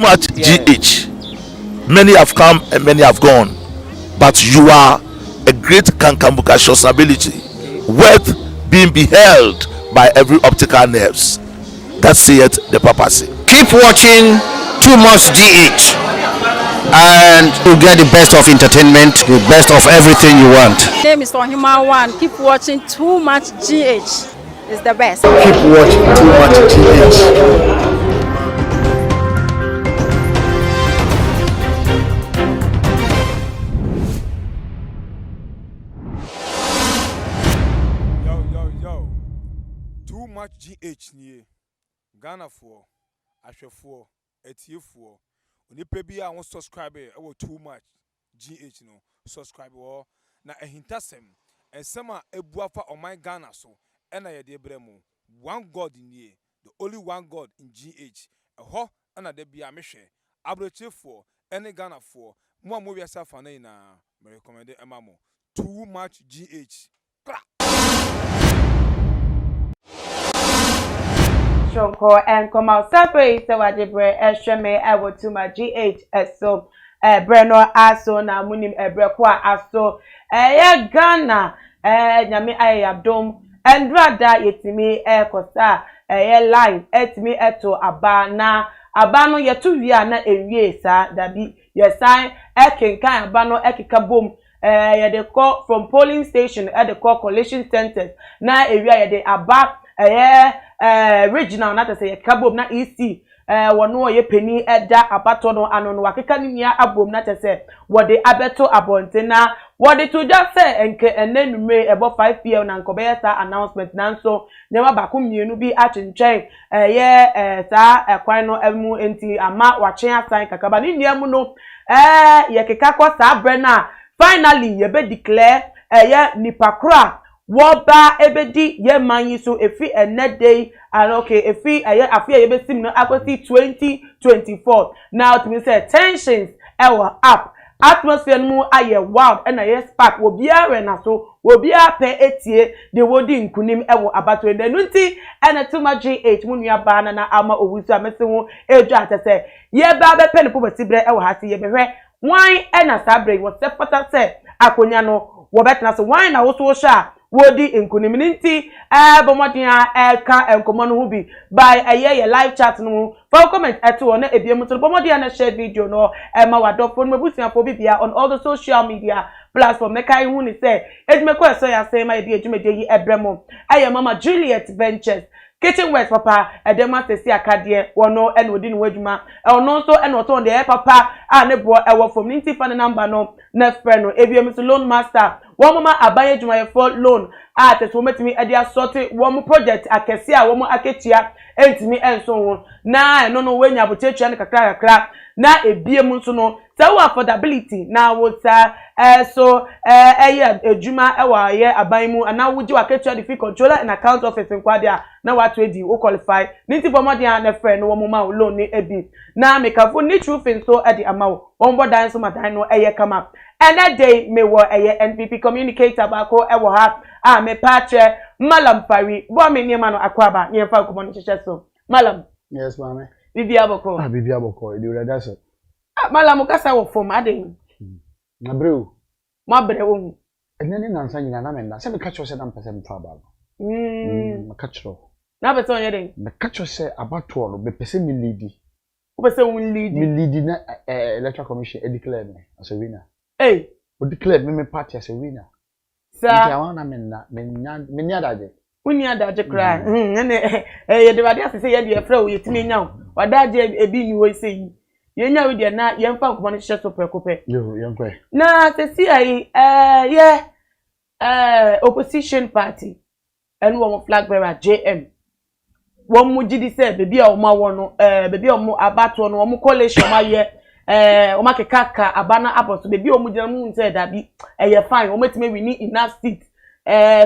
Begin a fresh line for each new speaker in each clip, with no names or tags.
much GH. Many have come and many have gone, but you are a great Kankamuka ability, worth being beheld by every optical nerves. That saith the papacy.
Keep watching Too Much GH, and you get the best of entertainment, the best of everything you want.
My name is Ohima One. Keep watching Too Much GH. It's the best.
Keep watching Too Much GH.
Too Much GH nie Ghana for Ashefo Etie onipa bi a won subscribe e Too Much GH no subscribe wo na ehintasem ensem a ebuafa oman Ghana so e na ye de bremu one God nie, the only one God in GH eho na de bia mehwe abrechefo ene Ghana for mo mo wiasa fa na ina me recommend emamo Too Much GH.
Shonko and come out separate so I did bread extra me I will Too Much GH so Breno aso na munim ebrekwa aso ya Ghana nyame ayabdom endrada yetimi kosa line etimi eto aba na aba no yetu wi na ewie sa dabi yesan ekenkan aba no ekeka bom ye call from polling station at the call collation centers na area ye de aba regional na say kabom na EC wono ye peni eda abato no ano no wakeka nia abom na say wode abeto abonte na wode to just say enke enenumre ebo 5 pm na nkobe sa announcement nanso nyama bako mienu bi atwenchen sa kwan no emu enti ama wachen asan kakaba ni niamu no ye keka kwa sa bre na finally ye be declare nipakra woba ebedi ye manyi so efi enedey and okay efi afi ye besim no akosi 2024 now to me say tensions were up atmosphere mu aye wild and aye spark obiara na so obiara pe etie de wodi nkunim ewo abato ende nunti ena Too Much GH mu nua ba na ama owusu amese ho edu atese ye ba be pe ne pobasibre ewo hase ye behwe wan ena sabre wo se fata se akonya no wo betna so wan na wo so sha wodi nkunim nti bomodia ka enkomo no bi by ye live chat no for comment eto na ebiem to bomodia na share video no ma wadofo no busiafo bibia on all the social media platform make I hu ni say edumeko eso ya say ma ebi edumede yi ebremo aye mama Juliet Ventures Kitchen West papa edema sesi akade wono ene odi ni wadwuma ono so ene oto de papa a ne bo ewo from nti fa number no na friend no ebiem so loan master wo mama abaye dwuma for loan a teso metimi e dia sorte wo mo project akese a wo mo aketia entimi enso ho na eno no wenya botetua ne kakra na ebiem nso no so affordability na wo sa so ejuma ewa ye abanmu ana wuji waketua the fee controller and account office nkwadia na watu edi o qualify nti bomodia na friend wo mama loan ni ebi na mekafo ni true fin so edi amawo won bodan so madan no eye kama and that day me wo eye NPP communicator bako ewo ha me patre Malam Fari bo me niema no akwaba nyemfa ko no chese so Malam.
Yes mama.
Bibi aboko.
Bibi aboko e dey that's it.
Malam kasa wo form aden.
Na brew.
Ma bre wo.
Enene nansa nyina na menda. Se me catch you say na mpese mfa ba. Me catch you.
Na be so nyeden.
Me catch you say abato no be pese me leadi.
Wo pese won leadi.
Me leadi na electoral commission e declare me as a winner.
Hey.
O declare me party as a winner.
Sir.
I want na me nya daje.
Uni adaje kra. Ene ye de wade asese ye de efra wo yetimi nya wo. Wadaje ebi ni wo sei. Ye nya wo de na ye mfa nkomo no hye so prekope.
Yo, yenkwe.
Na sesi ai opposition party and one flag bearer JM. One mu gidi say bebi a o ma wo no bebi a o mu abato no o mu coalition ma ye o ma kekaka abana apostle bebi o mu gina mu say that be ye fine o metime we need enough seats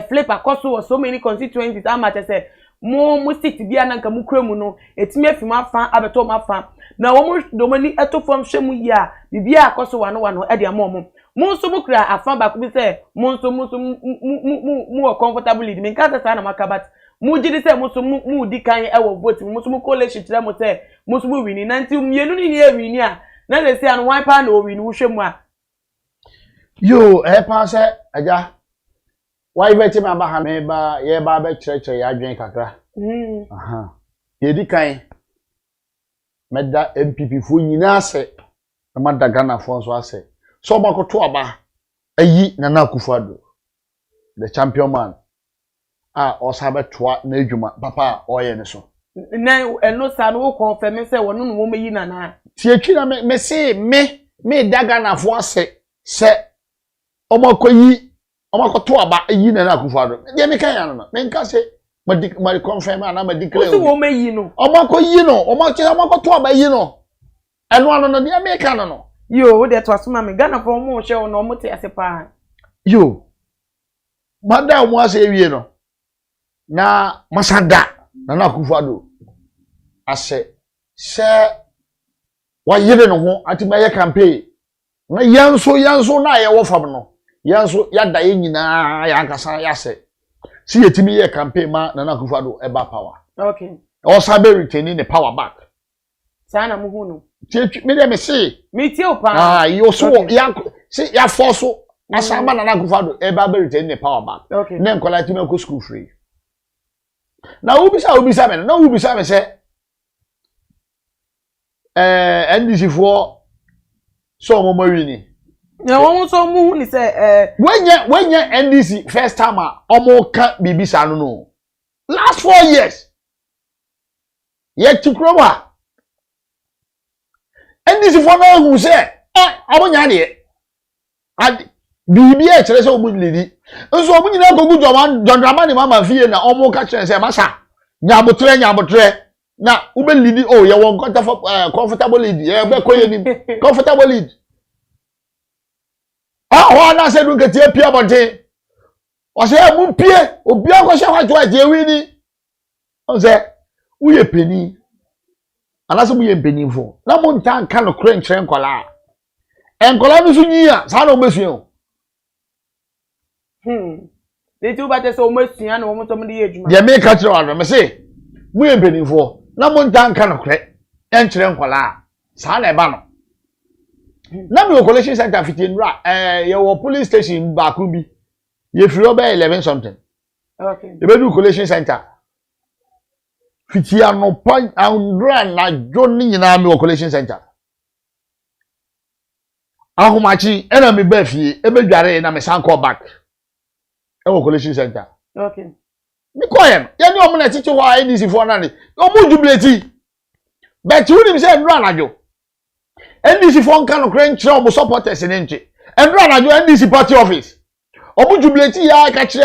flip across so many constituencies amate say mu seat bia na nka mu kremu no etime afima fa abeto ma fa na wo mu domani eto fam hwemu yi a bibia akoso wano e de amom mu so mu kra afa ba ku bi say mu comfortable lead me nka sa na maka but mu gidi say mu di kan e wo vote mu college tire mu say mu wini na nti mienu ni e wini a na le say an one pa na o wini wo hwemu a
yo pa say aja why beti ma ba ha me ba ye ba be kire ya adwen kakra aha ye di kan meda MPP fo nyina ase na mada Ghana fo so ase so makoto aba ayi Nana Akufo-Addo the champion man osabe toa na adwuma papa oye ne so
na eno sa no confirm say wono no wo meyi Nana
ti atwi na me say me da Ghana fo ase se omakoto aba ayi Nana Akufo-Addo de me kan ya no me nka se ma confirm ana ma declare
so wo meyi no
omakoyi no omakoto aba yi no eno ano no de me kan no
yo wo de to asoma me Ghana fo mo hwe no mo te ase pa
yo madam mo ase ewie no na masada Nana Akufo-Addo ase se wa yire no ho ati ma ye campaign na yanso na ye wo fam no yanso ya da ye nyina ya akasa ya se si yetimi ye campaign ma Nana Akufo-Addo eba power
okay
o sabe retaining the power back
sana mu hu no
me dem me say
me tie o pa
yo so ya see ya force asamba Nana Akufo-Addo eba be retaining the power back
okay
na nkola ti me ko school free na ubisa me na ubisa me say NDC for so mo mawini
na won so mu hu ni say
when NDC first time omo ka bibisa no last 4 years ye tikroma NDC for na hu say omo nya de ad bibi e kire say omo lidi nso omo nyina kogu John Dramani mama fie na omo ka kire say masa nyabotre na ube lidi ye won comfortable lead ye be koye ni comfortable lead ho na se dun ketie pia bonte o se mu pie obi akọ se hwajo aje wi ni o se uye peni anase mu ye peni fo na mo ntan ka no kren kren nkola enkola no sunyi a sa na o mesu o
de tu ba te so mesu ya na wo mo to mo de adwuma
de me ka kire wa no me se mu ye peni fo na mo ntan ka no kren enkire nkola sa na eba no na me collection center fitinra ye wo police station baako bi ye firi oba 11 something
okay
ye be do collection center fitia no pan andra na joni nyina me collection center ahomachi ena me ba fie e be dware na me san call back e wo collection center
okay
mi koyen ye ni omo na titi ho NDC fo na ni omo jubileti but who nim say ndra na jo NDC phone kan kren kire omo supporters ni nche endra na jo NDC party office omo jubileti ya ka kire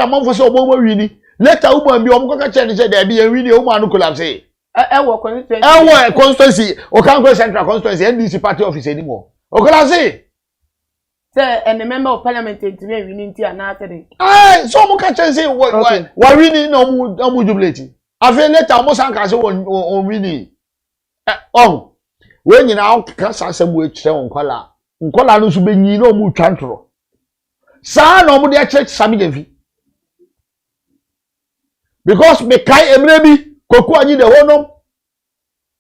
amanfo se omo wini later umo ambi omo ka kire ni se da bi ya wini omo anu collapse
wo
constituency o kan go central constituency NDC party office anymore o collapse
say and the member of parliament to me wini nti ana ate
so omo ka kire say wa wini na omo jubileti afi later omo san ka se o wini we nyina ka sasem we kire nkola no so benyi na omu twantro sa na omu de church sami jevi because me kai emre bi koku anyi de honom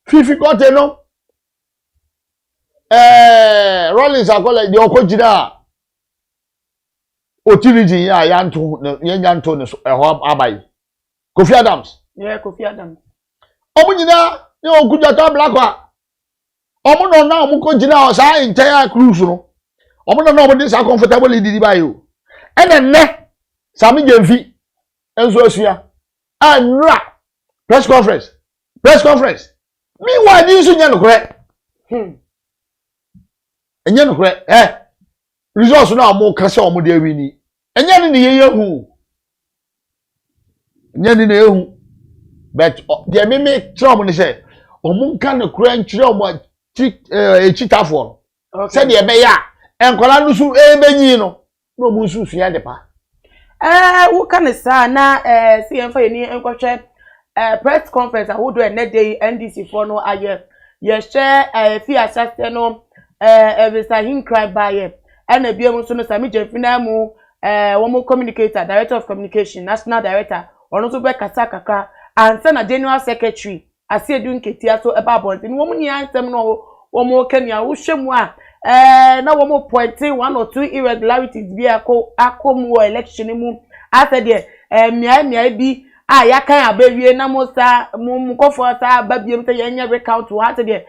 fifi kote no Rollins akola de okojira otiriji ya yanto ne eho abai Kofi Adams
Kofi Adams
omu nyina ne okujata black omo no na omo ko gina o sa entire cruise no omo no na omo dey sa comfortable didi ba yo ene sami jemfi enzo asua anra press conference mi wa ni so nya no kore enye no kore results na omo ka se omo dey wini enye ni ye hu enye ni na ehu but the meme trom ni say omo nka no kore nkyere omo chitafo se de be ya enkola no su ebenyi no no mu su sua de pa
wo kan sa na si enfa yeni enkwhwe press conference ahodo ene day NDC for no aye ye share fi assassin no Mr. Hincry baye ena bia mu so no sami jefina mu wo mu communicator director of communication national director ono so be kasa kakra ansa na general secretary asiedu nketia so eba bonti wo mu ni ansem no wo mo kania wo hwemu a na wo mo pointing 1 or 2 irregularities bi akomu election mu after there mia bi ya kan abawie na mo sa mo kofo sa babiem te yenye recount wo after there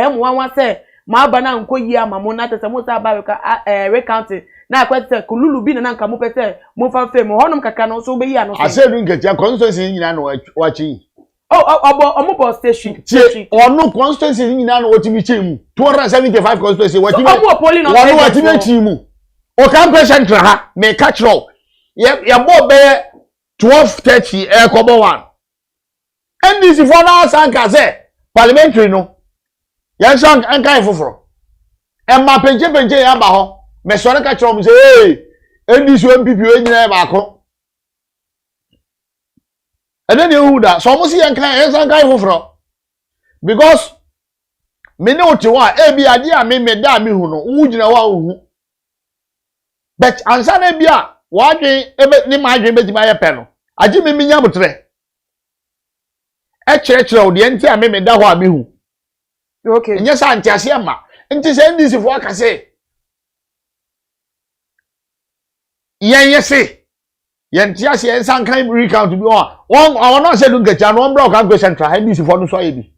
mo wan say ma aba na nkoyi amamo na tese mo sa ba recount na akwete kululu bi na nka mo pese mo fa fem honum kaka no so be yi ano so
asedu nketia constituency nyina no wachi
omo station
onu constituency nyina no wotimi chemu 275 constituency watimi
omo polling on
onu watimi chemu o campaign central ha me catch roll ya bo be 12:30 kobo 1 NDC for na sanka say parliamentary no yan san ankan foforo e ma penche ya ba ho me so na catch roll say hey NDC MPP we nyina ba ko and then you that so almost yan kan foforo because me ne otiwa e bi ade a me da me hu no wu gina wa hu but ansa na bia wadwen ebe ni ma adwen betima ye pe no agi me minya botre e kire o de enti a me da ho a me hu
okay
nya sa antiase ama enti se ndisi fo aka se yese yentiase en san kan recount bi on no se du ngecha no mbra ka go central ndisi fo no so ayebi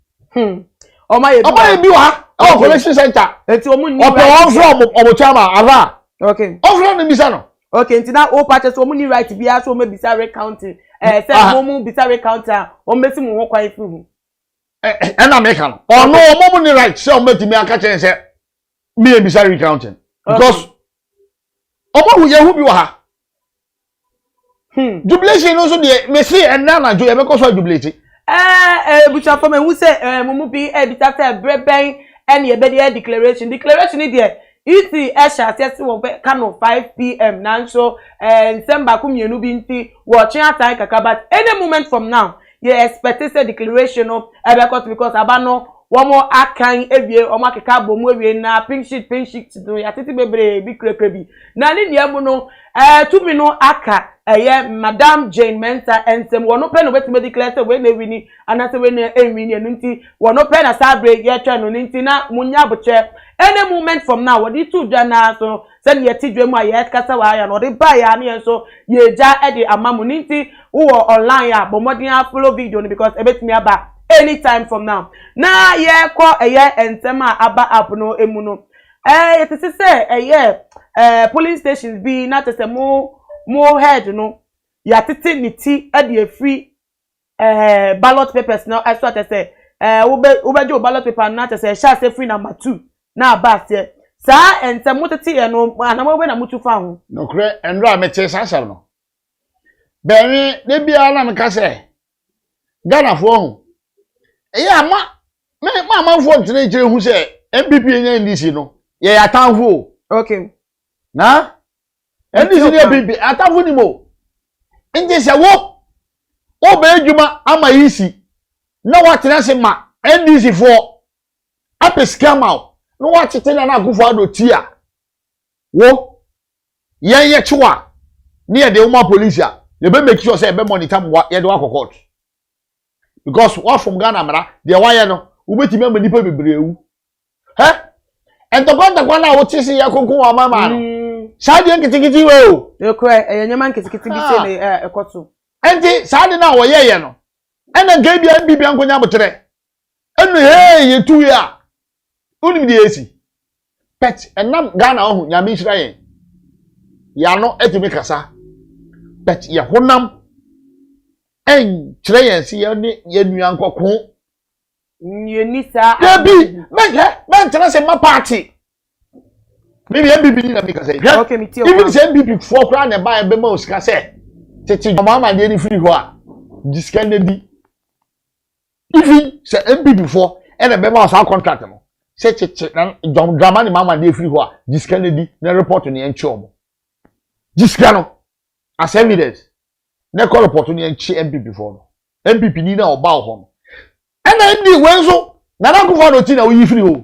Oma ye
bi wa o collection center
enti omu ni
ope one from obochama ava
okay
ofro no bisa no
okay enti na o purchase omu ni right bi aso me bisa recounting say omu bisa recounter o mesi mu ho kwan fu
na America no ono omu ni right say o metimi aka chen say me bisa recounting because omu ye hu bi wa ha jubilation no so de me see enna na jo ye be ko so jubilate
bucha for me who say mumu bi bisa say breben and ye be the declaration ni there iti esha sesi wo kano 5 p.m. nanso December kumienu bi nti wo chin atai kaka but any moment from now you expect say declaration of because abano womo akan ewie omo akeka bomu ewie na pink sheet do ya titi bebre bi kreke bi na ni niam no tumi no aka Madam Jane Mensa ensem wono pe no betime declare say we na wini anase we na enwini enu nti wono pe na sabre ye twa no nti na munya boche any moment from now what the two jana so send ye tidwe mu aye kasa wa ya no de ba ya na so ye ja e de amamu nti wo online ya bomodin a follow video no because ebetimi aba anytime from now na ye ko ensema aba app no emu no it is say polling stations be na tese mo head no ya titi ni ti e de free ballot papers now I sort say ube jo ballot paper na tese sha say free number 2 na aba se sa ensemo titi e no anamo we na mutu fa ho
no kre enra me che sa no beri de bia na me ka say Ghana fo ho ma fo ntene jire hu se MPP enya NDC no ye atanfo
okay
na NDC ni MPP atanfo ni mo nje se wo be adwuma ama yisi na watena se ma NDC fo apeska ma no watete na agufo adotia wo ye chiwa ni ye de uma police a ye be make sure say be monitor ye de wa court because what from Ghana mara the wire no ubetime ma nipa bebrewu entokota kwa na wotisi ya kokun wa mama no saade nkitikiti we o
ekwe enyema nkitikiti bi se ne ekoto
enti saade na wo ye no ena ngai bia bibia nkonya botere enu ye tu ya unim di esi pet enam Ghana ohu nyame hira ye ya no etimi kasa pet ye honam en kire yen si ye nuan kokon
Yenisa
Debi men tell us my party maybe MPP ni na me ka say
okay me tell
even say MPP for kra na buy be mo sika say tete mama de ni free ho a discount di even say MPP for and be mo sa contract no say tete na drama ni mama de free ho a discount di na report ni enchi omo discount no as evidence na call report ni enchi MPP for no MPP ni na oba ho no and MD wenzo na na kufa no ti na we free ho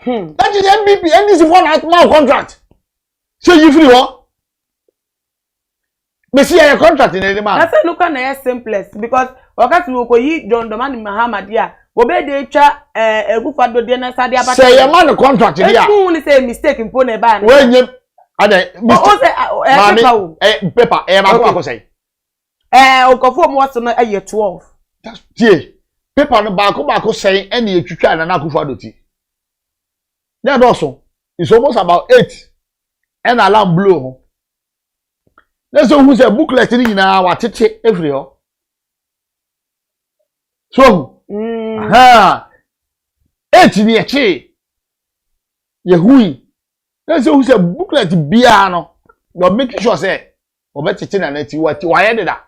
that is MPP NDC for na contract say you free ho me see a contract in any man.
I say look na simplest because wakati we ko yi John Dramani Mahama dia obe dey twa egufado dey na sade abata
say a man contract dia
who ni say mistake mpo na ba na
when you ada paper ba ko say
okofo mo so no 12
that's tie paper no ba ko say ene etwitwa na akufado ti na do so it's almost about 8 and alarm blow let's say who say booklet ni na watete every ho so ha 8 ni eche yehui let's say who say booklet bia no you make sure say obetete na nati wati waye deda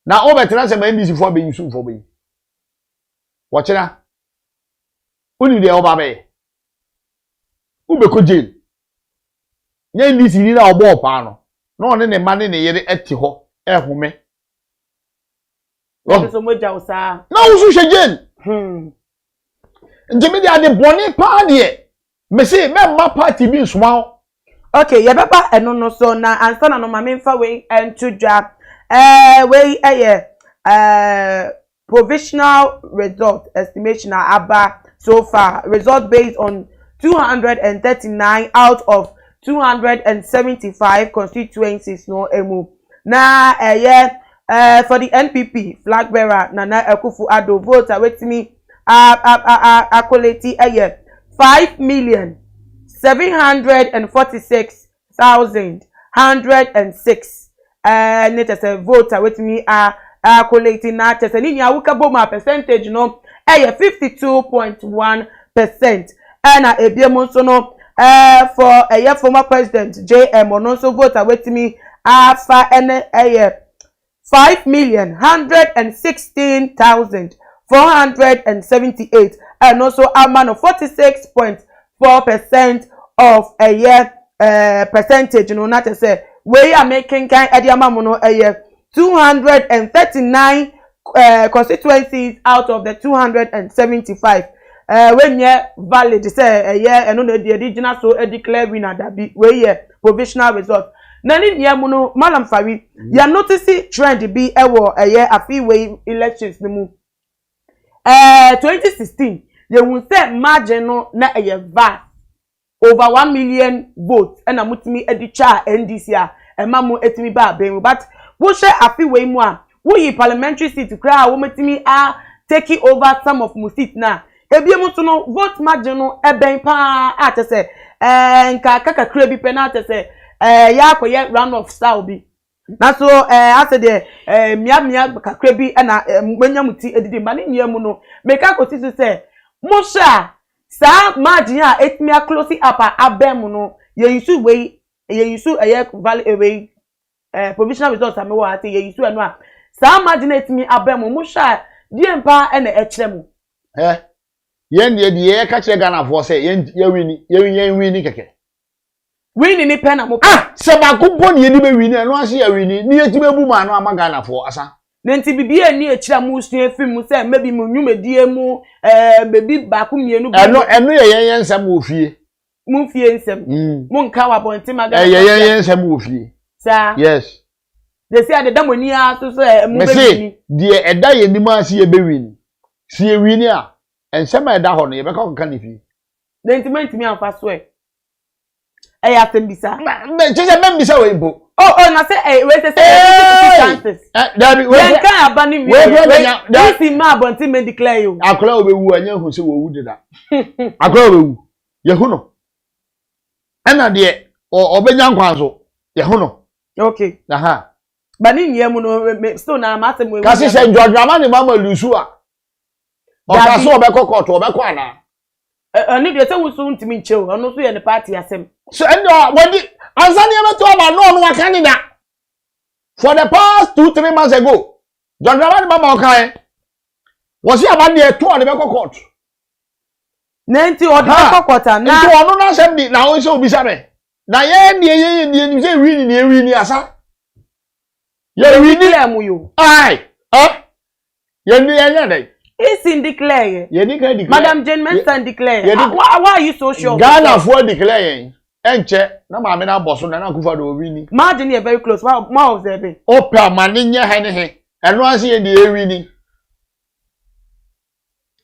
na obetena say ma ndisi for be yusu for be watch na uni de oba be ube ko jail nye ndisi ni na obo pa no no ne ma ne yere eti ho ehome
so mo ja usa
na usu she jail njemi de ade boni pa de me say me ma party bi nsuma
okay ye baba eno no so na ansa na no ma memfa we entudwa we provisional result estimation aba so far result based on 239 out of 275 constituencies no emu na for the NPP flag bearer Nana Akufo-Addo vote wetimi collate 5,746,106 net as a voter wetimi collate na tese ni awuka boma percentage no 52.1% na ebiemo nso no for former president JM Ononso voter wetimi afa ene 5,116,478 and also a man of 46.4% of a year percentage no not to say we are making kind ediamamuno a year 239 constituencies out of the 275 when ye valid say a year and on the original so declare winner that be we provisional result nani niamuno malam fawi ya notice trend be ewo afi way elections ni mu 2016 ye won say margin no na vast over 1 million votes and amutimi edicha NDC mamu etimi ba ben but wo share afi way mu a wo yi parliamentary seat kra wo metimi take over some of mu seat na ebiemu to no vote margin no ben pa atese nka kakakra bi pe na atese ya koye round of style bi na so ase de mia kakra bi na mwenyamuti edidi ma ne niamu no meka ko tisi se mo sha sa margin a etimi a close up abem no ye yusu value away provisional results am wa ate ye yusu eno a sa margin etimi abem mo sha die mpa na echirem
yen de ka kire Ghana for say yen wini keke
wini ni pen am
se ba ko boni eni be wini eno ase ya wini ni etibe bu ma no ama Ghana for asa
nenti bibi eni echira mu sua film se maybe mu nwumedie mu bebi ba ko mienu
eno ye nsam ofie
mu fie nsam mu nka wa bonti maga
ye nsam ofie
sa
yes
they say the damoni aso so mu be wini
de eda ye ni ma ase ye be wini si ye wini a ensema eda ho no ye be ka kan ni fi
nenti mi amfa so ya tembisa
me chese membisa we bo
na say we say chances
dabi we
kan abani mi we si ma bonti me declare you
akola obewu anya hu se wo wu deda akola obewu ye hu no ena de obenya nkwanso ye hu no
okay
aha
bani nyemu no still na ma asem we
kasi se Dramani ni mama lusu a o ka so obekọ court obekọ ana
ani de se wusu ntimi nche o no so ye ne party asem
so endo wodi ansani emeto aba no wa candidate for the past 2-3 months ago Dramani mama okai was he about the to on the court
nenti o de court na
nti ono na asem di na o se obi sabe na ye ni se win ni asa ye win
ni amu yo
ai ye ni dai
is in declare
ye ni can declare
Madam Jane Mensah declare why are you so sure
Ghana for declare enche na maame na boso na Akufo do wi ni
margin is very close ma observe
opa mane nya he ne he eno ase ye de ewi ni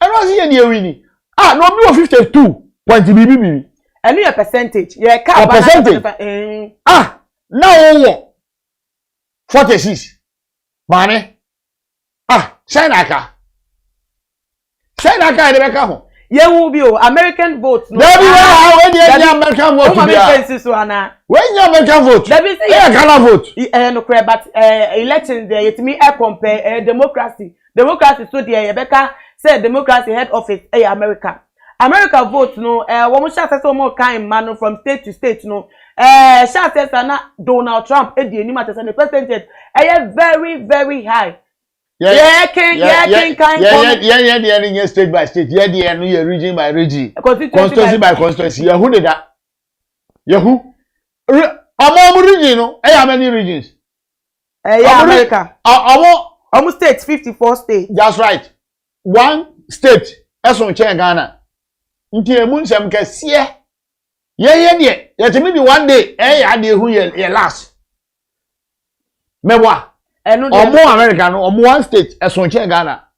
eno ase ye de ewi ni ah no bi o 52 point bibi
enu your percentage ye ka
percentage ah na wo 46 mane ah China ka ide be ka ho
ye wu bi o American vote no
there be how we dey American vote
bi American so ana
when you American vote
there be say
Ghana vote
no credit but elections there yetimi compare democracy so there ye be ka say democracy head office America vote no wo mo sha say mo kan man from state to state no sha say na Donald Trump e di eni ma say the percentage very very high yeah
state by state yeah region by region constituency by constituency who did that who among region no how many regions
America almost states 54 states
that's right one state eson che Ghana nti emu nsem kese ye de yetimi bi one day ya de hu ye last mewa omo America no omo one state eson che Ghana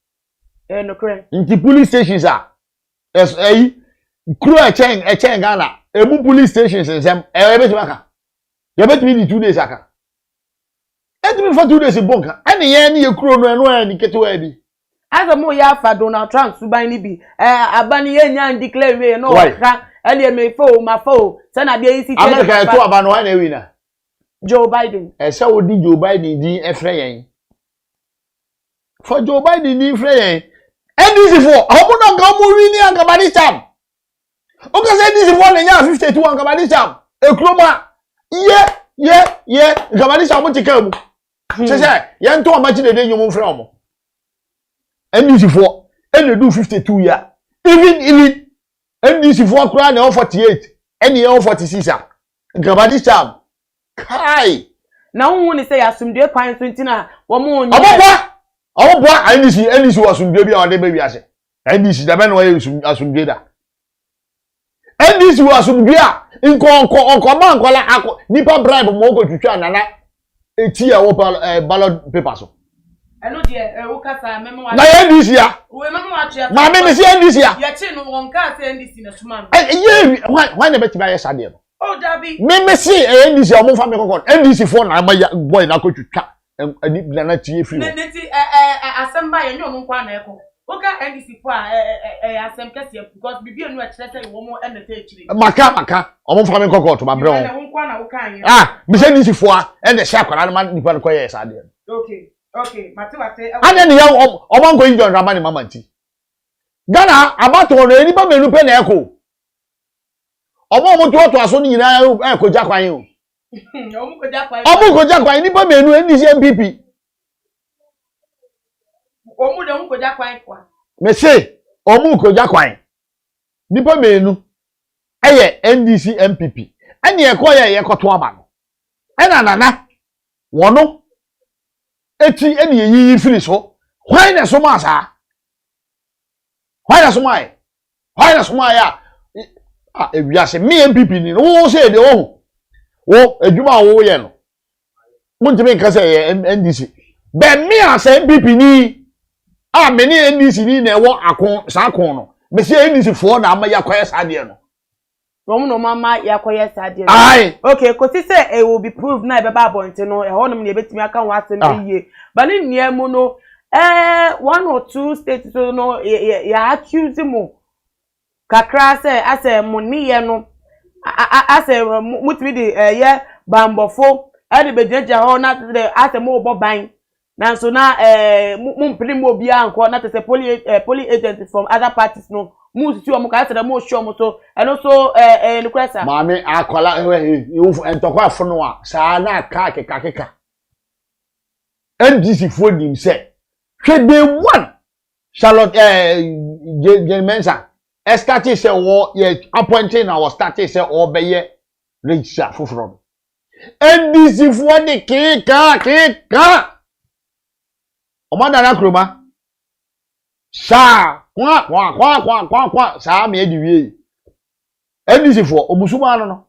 no correct
nti police stations are kuro che Ghana emu police stations nsem ebetimi aka ye betimi di 2 days aka etimi for 2 days bonka ene ye ne ye kuro no eno ani ketewa bi
Azamu ya fa Donald Trump suban ni bi abani ye nya declare we no ka ele me fo ma fo se na de isi
America to abano wa na wi na
Joe Biden
se odi Joe Biden din efre yen for Joe Biden din efre yen NDC for omo na ga mo wi ni Ankabani Cham o ka se NDC for na nya 52 Ankabani Cham ekroma ye Ankabani Cham mo tika mu se ye nto amachi de de nyom mfra omo NDC for any do 52 year even NDC for kura na 48 any 46 ah Ankabani Cham kai
na hu ni say asumdue kwan so ntina wo mo onye
oboa NDC wasumdue bia ode be wiase NDC da be no ye asumdue da NDC wasumdue a nko ma nkola akọ nipa bribe mo go twitwa nana eti a wo ballot paper so
eno de wo kasa memo wa
na NDC ya
we memo wa twa
ma me si NDC ya
ye chi no won ka say NDC na tuma no
ye why na beti ba ye sade no
oh dabi
me si NDC o mo fa me kokon NDC for na ma boy na ko twitwa ani na tie free
nti asamba ye nyo no kwa na eko oka NDC for asem kase because bibi enu a kire say wo mo enete akire
maka o mo fa me kokon to ma bre
na won kwa na wo kan ye
me say NDC for e de sha kwara na ma nipa no ko ye sade
okay mate wate
ane ne ya o man go John Ramani mama nti Ghana abato no enipa menu pe na eko omo to aso ni nyina e ko jakwan o omo ko jakwan enipa menu NDC MPP
omo de ko jakwan kwa
me say omo ko jakwan nipa menu eye NDC MPP ane e ko ye koto aba no ena nana wono eti eni yi firi so why na so ma sa why na so ma ya ewiase me MPP ni wo say de wo adwuma wo ye no muntime nka say NDC be me as MPP ni me ni NDC ni na wo akon sa akon no me say NDC fo na ama yakoye sa de no
Romu no mama yakoye sa de
aye
okay kosi say it will be proved na be ba bonte no e honom na ebetimi aka wa asem ye but ni niemu no 1 or 2 states so no ya accuse mo kakra say ase money no ase mutimi de ye bambofo e de bejeja ho na ase mo boban na so na mumpiri mo bia anko na te police agents from other parties no mu si o mo ka ase mo show mo so and also nukwesa
maame akola entokwa afono a saa na aka keka NDC fo nim se hwe day 1 Charlotte Mensa estati se wo ye appointing na wo start se o be ye register foforo NDC fo de keka o ma dana kroma sa kwa sa me edi wie NDC fo omusuma no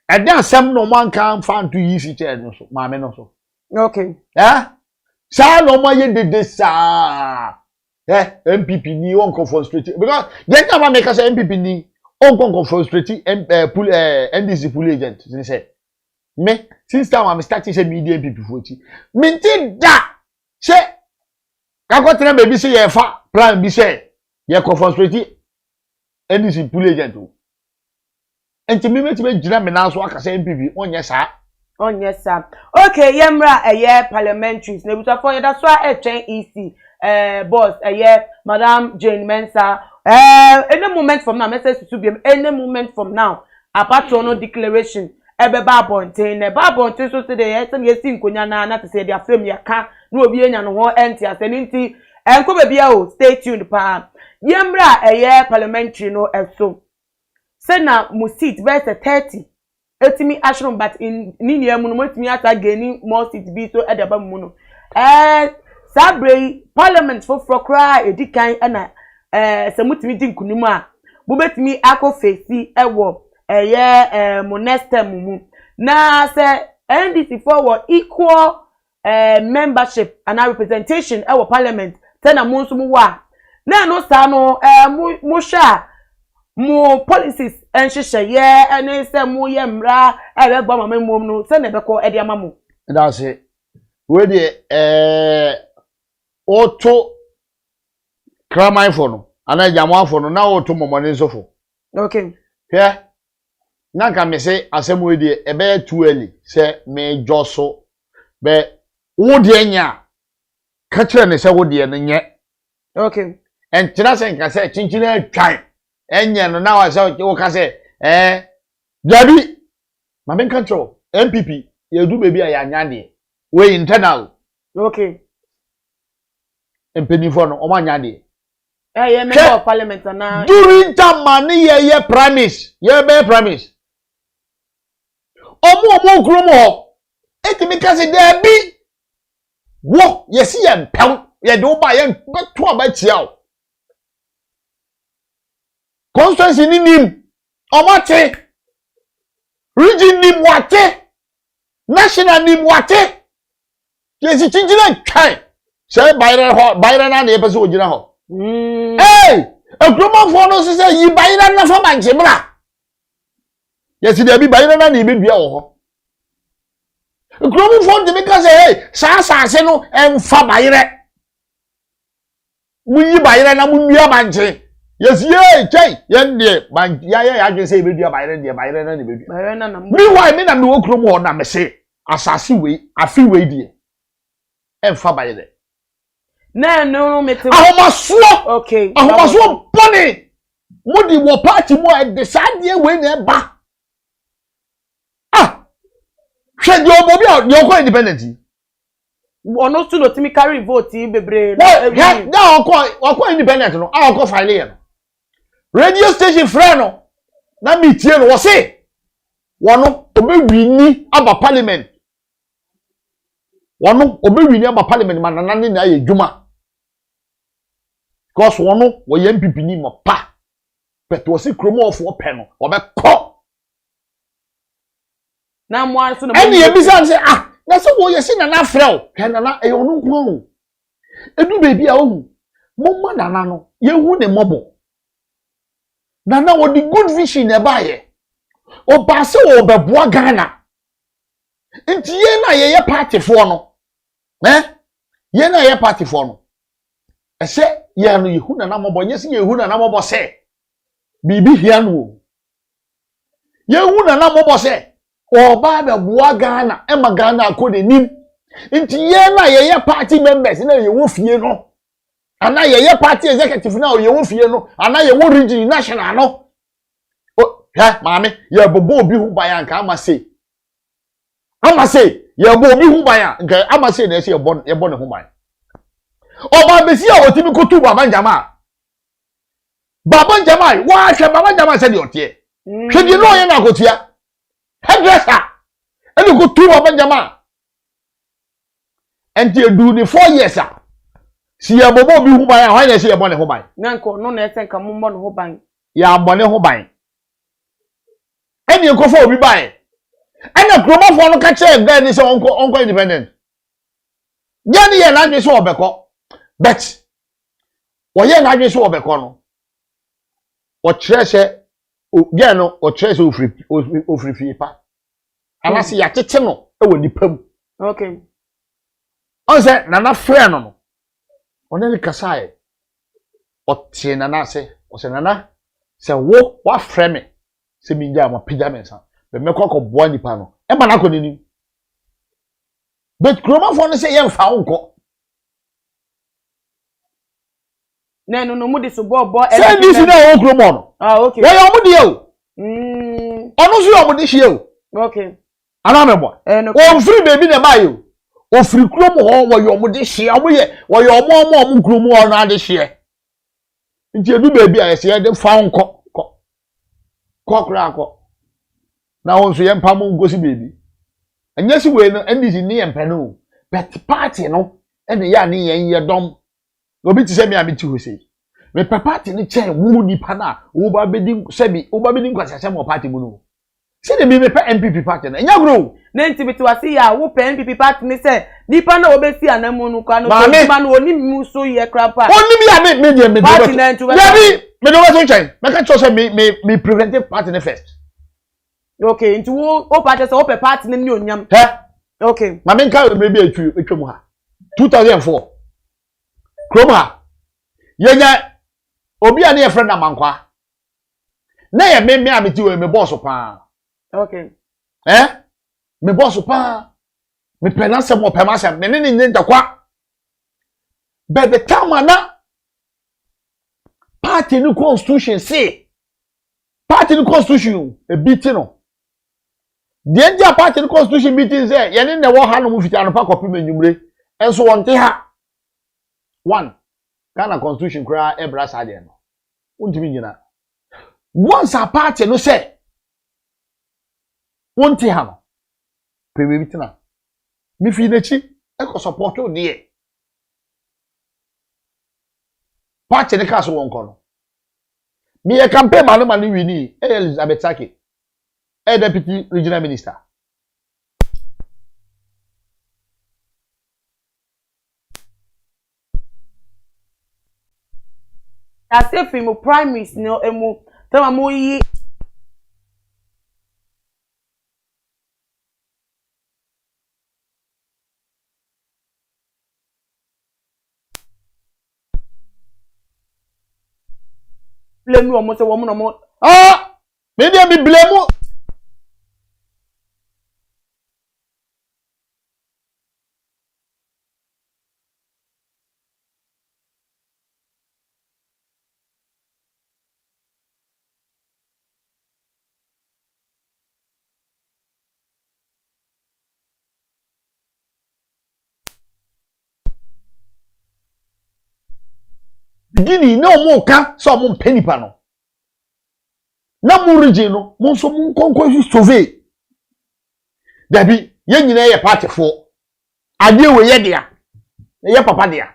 And then some no man can find to easy chair no so. Mama no so.
Okay.
Sa no man ye did this MPP ni on frustrated because then time make us MPP ni on frustrated NDC pool agent say me since time I'm starting say media MPP 40 me tin da say I got tell baby say ye fa plan bi say ye frustrated NDC pool agent o enti me metime gina me na so aka say MPP onye sa.
Oh yes sir. Okay, yemra parliamentaries. Ne buta for that's why EC boss Madam Jane Mensah. Any moment from now, message to be any moment from now. Apart from no declaration, ba bonten so today some yes nkonya na to say their film ya ka no obi enya no ho enti aseninti enko be bia o stay tuned pa. Yemra parliamentary no eso. Say na mu seat verse 30. Etimi ashroom but in ninia mu no etimi ata gaining more seats be so edaba mu no sabre parliament for cry edikan na samutimi di nkunumu a bo betimi akofesi ewo monestem mu na say NDC for equal membership and representation ewo parliament tena mu nso mu wa na no sa no mu sha mo policies enhyehyɛ ye ene se mo ye mra ebe gba mama mom no se na be ko ede amamo
that's it we dey auto kramai for no ana jamo for no na auto momone so for
okay
yeah na ka me say asem we dey ebe too early say me joso be wo dey nya ka kire ne say wo dey no nye
okay
en tira se nka say chinchina atwan enye no na wa say wo ka say Jabi ma ben control MPP ye do baby ya nya de we internal
okay
empenifo no o ma nya de
member of parliament na
during time mani ye promise ye be promise omo kuro mo etimi ka say there bi wo ye si ye mpem ye do ba ye beto abatia o constituency ni nim omate region nim wate national nim wate ye si chinjina twan say bayra na na pese ogina ho akroma fo no say yi bayra na fa manche bra ye si de bi bayra na na bedua wo ho akroma fo de me ka say sa se no emfa bayre mu yi bayra na mu nua manche yes ye chai yen de ban ya dwen say bedua bayre de bayre na ne bedua
bayre na
me why me na me okrom ho na me say asase we afi we de emfa bayre
na no mete
ahomaso
okay
ahomaso boni mudi wo party mo e de sadie we na ba hwe de obobi a de okọ independent
ono stu no timi carry vote bebre
na okọ independent no okọ file ye no radio station friend no na meetie no wo se wono obewini aba parliament wono obewini aba parliament manana ne na ye dwuma because wono wo ye MPP ni mo pa but wo se kromo of wo pe no obekọ
na mo aso no
eni ebisa say na so wo ye se na na frel ke na na e onu nko o edu baby a ohu mo ma na no ye hu ne mobo na wo di good vision e ba ye o ba se wo beboa Ghana nti ye na ye party for no ye na ye party for no e se ye no ye hu na mobo nye se ye hu na mobo se bibi hia no ye hu na mobo se o ba beboa Ghana e ma Ghana akode nim nti ye na ye party members na ye wo fie no ana ye party executive na ye wo fie no ana ye wo region national no maame ye bobo obi hu bayan ka ama say ye bobo obi hu bayan nka ama say na ye bon ne hu bayan oba besi a otimi kotu baba njama wa hwe baba njama se de otie hwe di no ye na kotua hairdresser eni kotu baba njama enti edu ni 4 years a si ye bobo obi hu bayan hwan na se ye bon ne hu bayan
nanko no na esen ka mo ne hu bayan
ya bon ne hu bayan eni ekofo obi bayan Ena kromafo no ka che guy ni say onko independent. Gani ye na dwe so obekọ. Bet. Wo ye na dwe so obekọ no. O kire se gya no o kire se ofiri fie pa. Anase ya tete no e wo nipam.
Okay.
On say nana frɛ no no. Oneli kasae. O tie nana se, o se nana se wo wa frɛ me. Se mi gya ma pija me nsa. Be me kɔ boa nipa no. E ma na kɔ nini. Bet kromafo no say ye mfa wonko.
No mu de so bo
Say this na wo kromo no.
Ah, okay.
Wo yo mu de o. Ono so yo mu de hie o.
Okay.
Ana me bo.
No.
O free baby na ba yo. O free kromo ho wo yo mu de hie. Omo ye wo yo omo kromo ho na de hie. Nti edu baby a ye de fa wonko. Ko kra ko. Na won so ye mpa mo ngosi baby. Anya si we no NDC ni ye mpa no. But party no e ne ya ni ye dom. Obi ti se me amiti ho sei. Me party ni che wu nipa na wo ba bedi sebi wo ba bedi nkwasase mo party mu no. Se de me MPP party na nya gro.
Na ntibiti wasi ya wo pe MPP party ni se nipa na obesi anamu no kwa no
ma
no oni mu so ye krapa.
Oni mi ya me de
party na ntu.
Yabi me do so chen. Me ka cho se me preventive party na first.
Okay, ntu wo party se wo pe party na ni onyam.
He?
Okay.
Ma me nka me bi atwam ha. 2004. Kroma. Yenya obi a na ye friend na mankwa. Na ye me amiti we me boss pa.
Okay.
Me boss pa. Me penance mo pemase me ne nyenta kwa. But the time na party no constitution say. Party no constitution e biti no. The India party no constitution meeting say ye ne wo ha no mu fita no pa kopi menwumre. Enso wonte ha. 1. Ghana constitution kura ebra sade no. Untimi nyina. Once a party no say wonte ha no. Pewe bitina. Mi fi nechi e ko support o de. Party ne ka so wonko no. Mi e campaign manu wini Elizabeth Saki. Deputy regional minister.
Ase fi mo primaries no emu tama mo yi blame omo se womo no mo
Me dey me blame. Gini na omo ka so omo penipa no. Na mu region no, mo so mo konko survey. Dabi, ye nyina ye party fo. Ade we ye dia. Ye papa dia.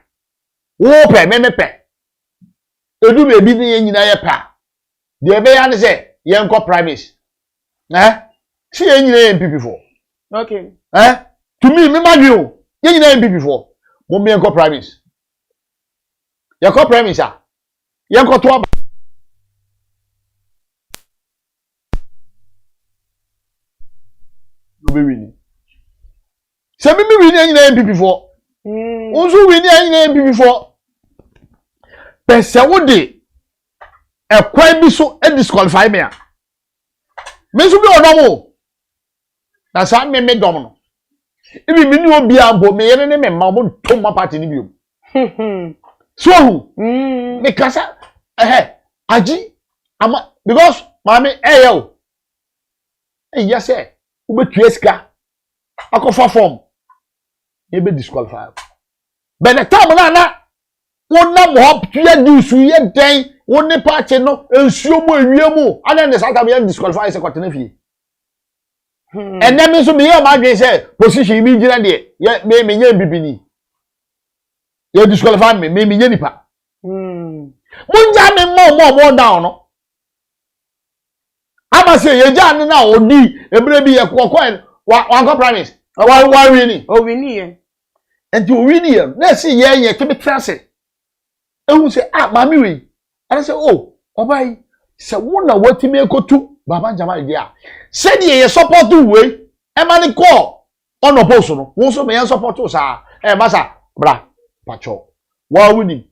Wo pe me pe. Edu be bi ni ye nyina ye pa. De be ya ne se ye nko primaries. Si ye nyina ye MPP fo.
Okay.
To me madwe o. Ye nyina ye MPP fo. Mo me nko primaries. Ye ko primaries a. Ye nko to be wini. Se mi wini anyina MPP for. Unsu wini anyina MPP for. Pese wo de e kwan bi so e disqualify me a. Me so bi odomo. Na sa me dom no. Ibi mi ni obi ambo me yene ne me ma mo to ma party ni biom. So me kasa aji ama because mami yo. Yes sir. Ube tueska akofa form e be disqualify. But the time na wona mo hop tuya disu ye den woni party no ensuo mu awie mu ana ne sata be disqualify se kwatena fie. And then me so me hear my dwen say position mi gina de ye me nya bibini. Ye disqualify me nya nipa. Munja me mo down no. ma say ye ja na odi ebre bi ye kokko wan ko promise wa wini
o wini ye
enti o wini ye na say ye ke betrase ehun say ma mi wi ana say oh obai se wo na watimi ekotu baba Jamal dia said ye support we e ma ni call on oppose no wo so me yan support sa masa bra pacho wa wini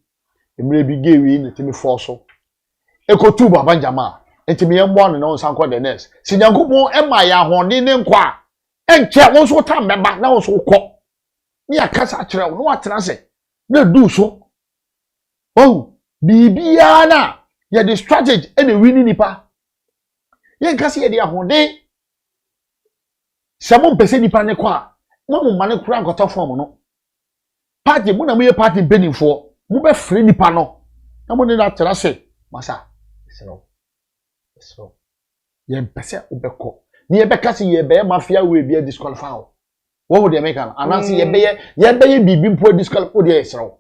emre bi ge wi ni timi force ekotu baba Jamal enti me yan bo no na sanko the next si nyankopon e ma ya hone ne nkwa enche wo so ta meba na wo so kọ ni akasa kire wo no atena se na du so oh bibia na ye the strategy e na wini nipa ye nkase ye de ahode sabo mpese nipa ne kwa mo mane kura nkota form no party mo na mo ye party benifo mo be free nipa no na mo ne na tera se masa so ye mpese obeko ni ye beka se ye be mafia we bia disqualify wo wo de make an anansi ye be bibi mpo disqualify wo de esro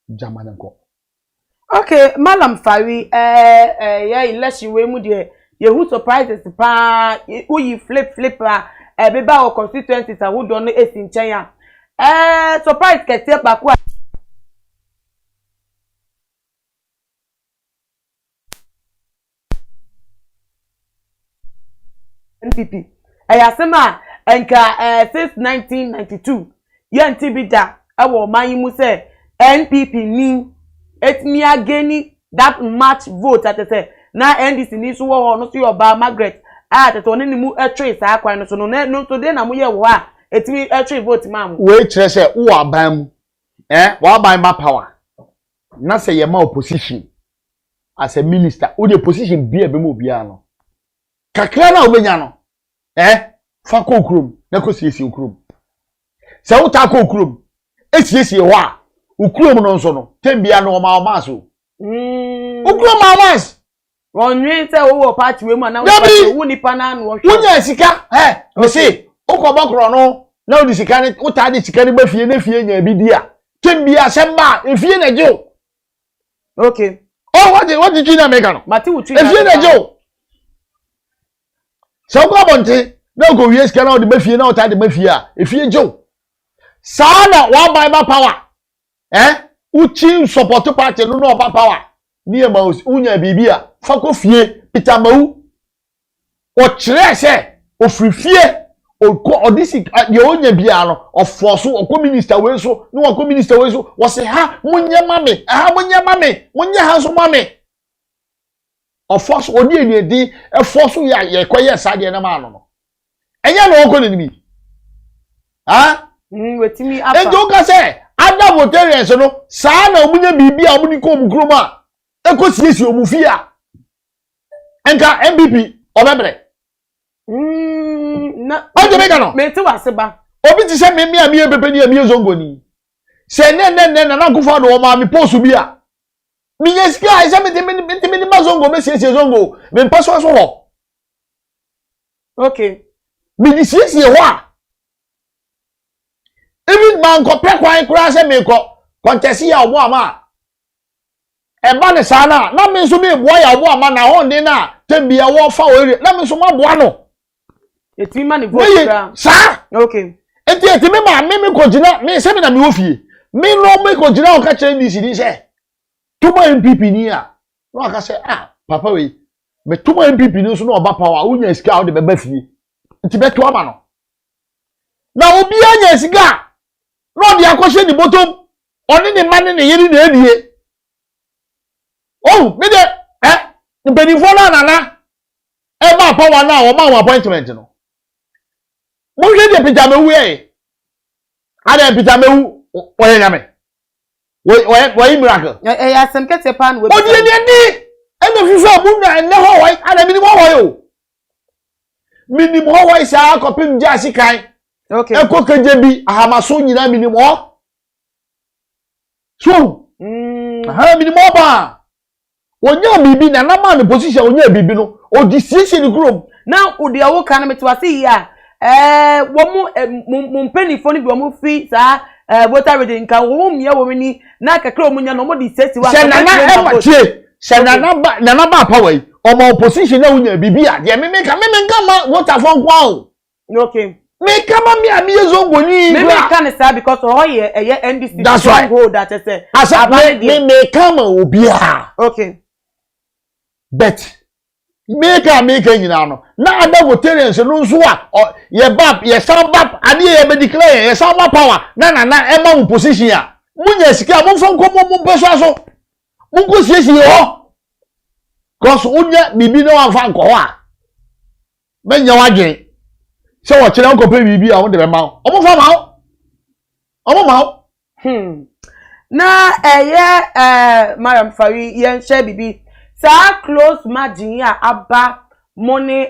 jamana nko.
Okay, Malam Fawi, yeah, election we mu de ye who surprises pa who you flip beba or constituencies who don't know in China. Surprise kete ba kwa NPP. Ayasema enka since 1992 ye ntibida ewo man mu say NPP ni etmi ageni that much vote at say na NDC ni so wo no so yoba Margaret at to ni mu trace akwan no so no so dey na mu ye wo a etmi trace vote mam
we kire say wo aban mu wo aban ba power na say ye ma opposition as a minister wo the position bia be mu bia no kakra na obenya no fa ko krum na ko siesie krum se wo ta ko krum esiesie ho a ukrom no nso no tembia no ma so ukrom ma mas
wonwe se wo party we mu na wo nipa na no wo
nya sika me say ukobokro no na wo sika ni wo ta de sika ni ba fie na fie nya bi dia tembia semba efie na jo.
Okay,
what did you na make no
mati wutu
efie na jo so ko bonte na go wie sika na wo de ba fie na wo ta de ba fie a efie jo sa na wa ba power uchi support party no no power ni e ma unya bibia fa ko fie Peter Mawu o kire se o frifie o odisi ye onya bia no o force o ko minister we so no o ko minister we so wo se ha munya mame munya ha so mame o force o di eni di e force ya ye koye sade na ma no enya no o ko ni bi
wetimi afa
ejo ka se ada votarians no saa na omunye bibi a omuni ko omukroma ekosiesie omufia enka MPP obebre
na
oje meka no
me ti waseba
obi ti se me a me pepe ni a me zongoni se ne na kufa do ma me post bi a mi yeska isa me me ma zongo me siesie zongo me paso so ho.
Okay,
mi di siesie ho a even man ko pekwan kura se me ko kontesi ya obo ama e ba ne sana na me so me boa ya obo ama na ho ndi na tembia wo fa o ere na me so ma boa no
etimi ma ne vote kra
sa.
Okay,
enti me ma me ko gina me se me na me wo fie me no me ko gina o ka chere ndi sidi se tuma MPP ni a no aka se papa we me tuma MPP ni so no oba power unya sika o de beba fie enti beto ama no na obi anya sika no dia kwose di bottom oni ni mane ne yiri na edie me de nbenifo na e ba power na o ma appointment no mo hwe de Peter Mawu ada Peter Mawu o ye nyame wo miracle
ya semkete pan we
o die ni e me fifu abu na ne ho wai ada minimo ho yo minimo ho wai sa akopim ja sikan.
Okay,
eko kejebi ahamaso nyina minimo so minimo ba onya bibi na na man position onya bibi no o disisi ni group
now odi awo kan me twase ya wo mu mpenifo ni bi wo mu fi sa voter reading kan wo mu ye wo ni na kakra wo nya no mo di sesi wa
se na na e ma tie se na na ba power omo opposition na unya bibia de me nka ma water for kwa
Okay.
Me kama me ami ezongoni
me can say because oh ye NDC
that's right
that say
me kama obia
okay
bet me ka nyina no na ada votarians no nso a ye bab ye sound bab ade ye be declare ye sound power na ema position a munya sika mo fon ko mo beso aso mo ko siesie ho cause unya bibi no anfa nko ho a menya wadwen se wo kire nko pe bibi a wo de be ma o mo fa ma o ma
na Mariam Fari yen share bibi sa close margin ya aba money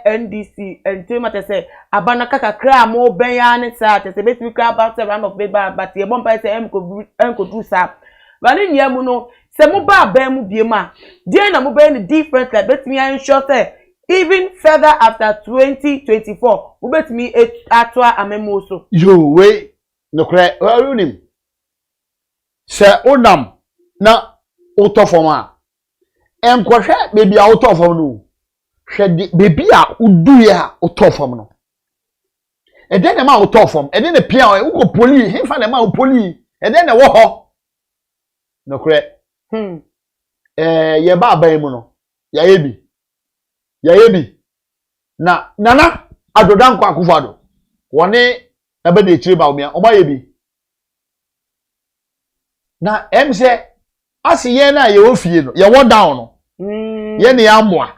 NDC enti say abana kakakra mo ben ya ne sa te say betimi kra about round of paper but ye bon pa say em ko do sa bani nia mu no se mo ba ben mu biem a dey na mo ben different like betimi ensure say even further after 2024 we betimi atwa amemo so
yo we no kra unim se onam na utofoma enkohwe bebi a utofom no hwe bebi a udu ya utofom no ede na ma utofom ede na pia uko poli hemfa na ma poli ede na wo ho no kra ye ba ban mu no ya yebi na nana adodan kwa akufado woni na be na chiri ba omia o ba yebi na emse asi ye na ye ofie no ye wo down no ye ne amoa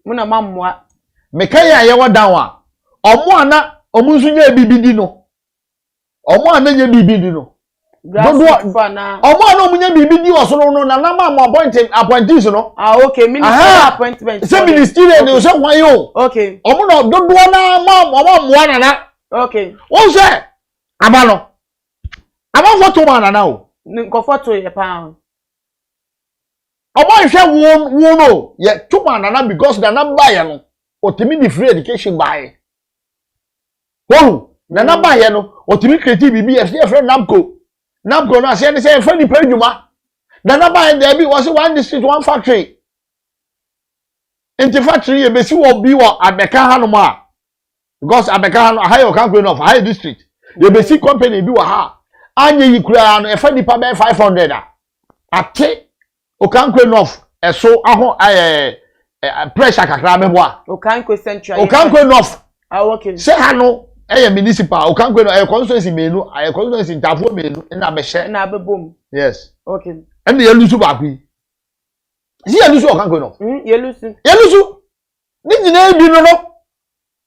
muna mammoa
mekan ya ye wo down a omo na omunsu nya bibidi no omo na nya bibidi no dodo omo na omunya bibidi osoro no na na ma appointees no
okay minister appointment
se minister ni o se hwan yo
okay
omo na dodo na ma moa na
okay
o se aba no aba foto ma na o
nko photo ye pa
omo hwe wo no ye tuma na because na ba ye no otimi di free education buy na ba ye no otimi create bibi ye free Napco no ase ne say fani pa dwuma na ba ye there bi was one district one factory enti factory ye besi wo bi wo abeka hanom a because abeka hanom high o kan of high district ye besi company bi wo ha anye yi kura no e fani pa be 500 a ate o kan of eso aho pressure kakra mebo a
o kan central
o kan of
okay
se ha no municipal o kan constituency menu constituency ntafo menu na be hye
na bebom
yes
okay
and ye lusu ba kwi si ye lusu o kan
ye lusu
ni nyina bi no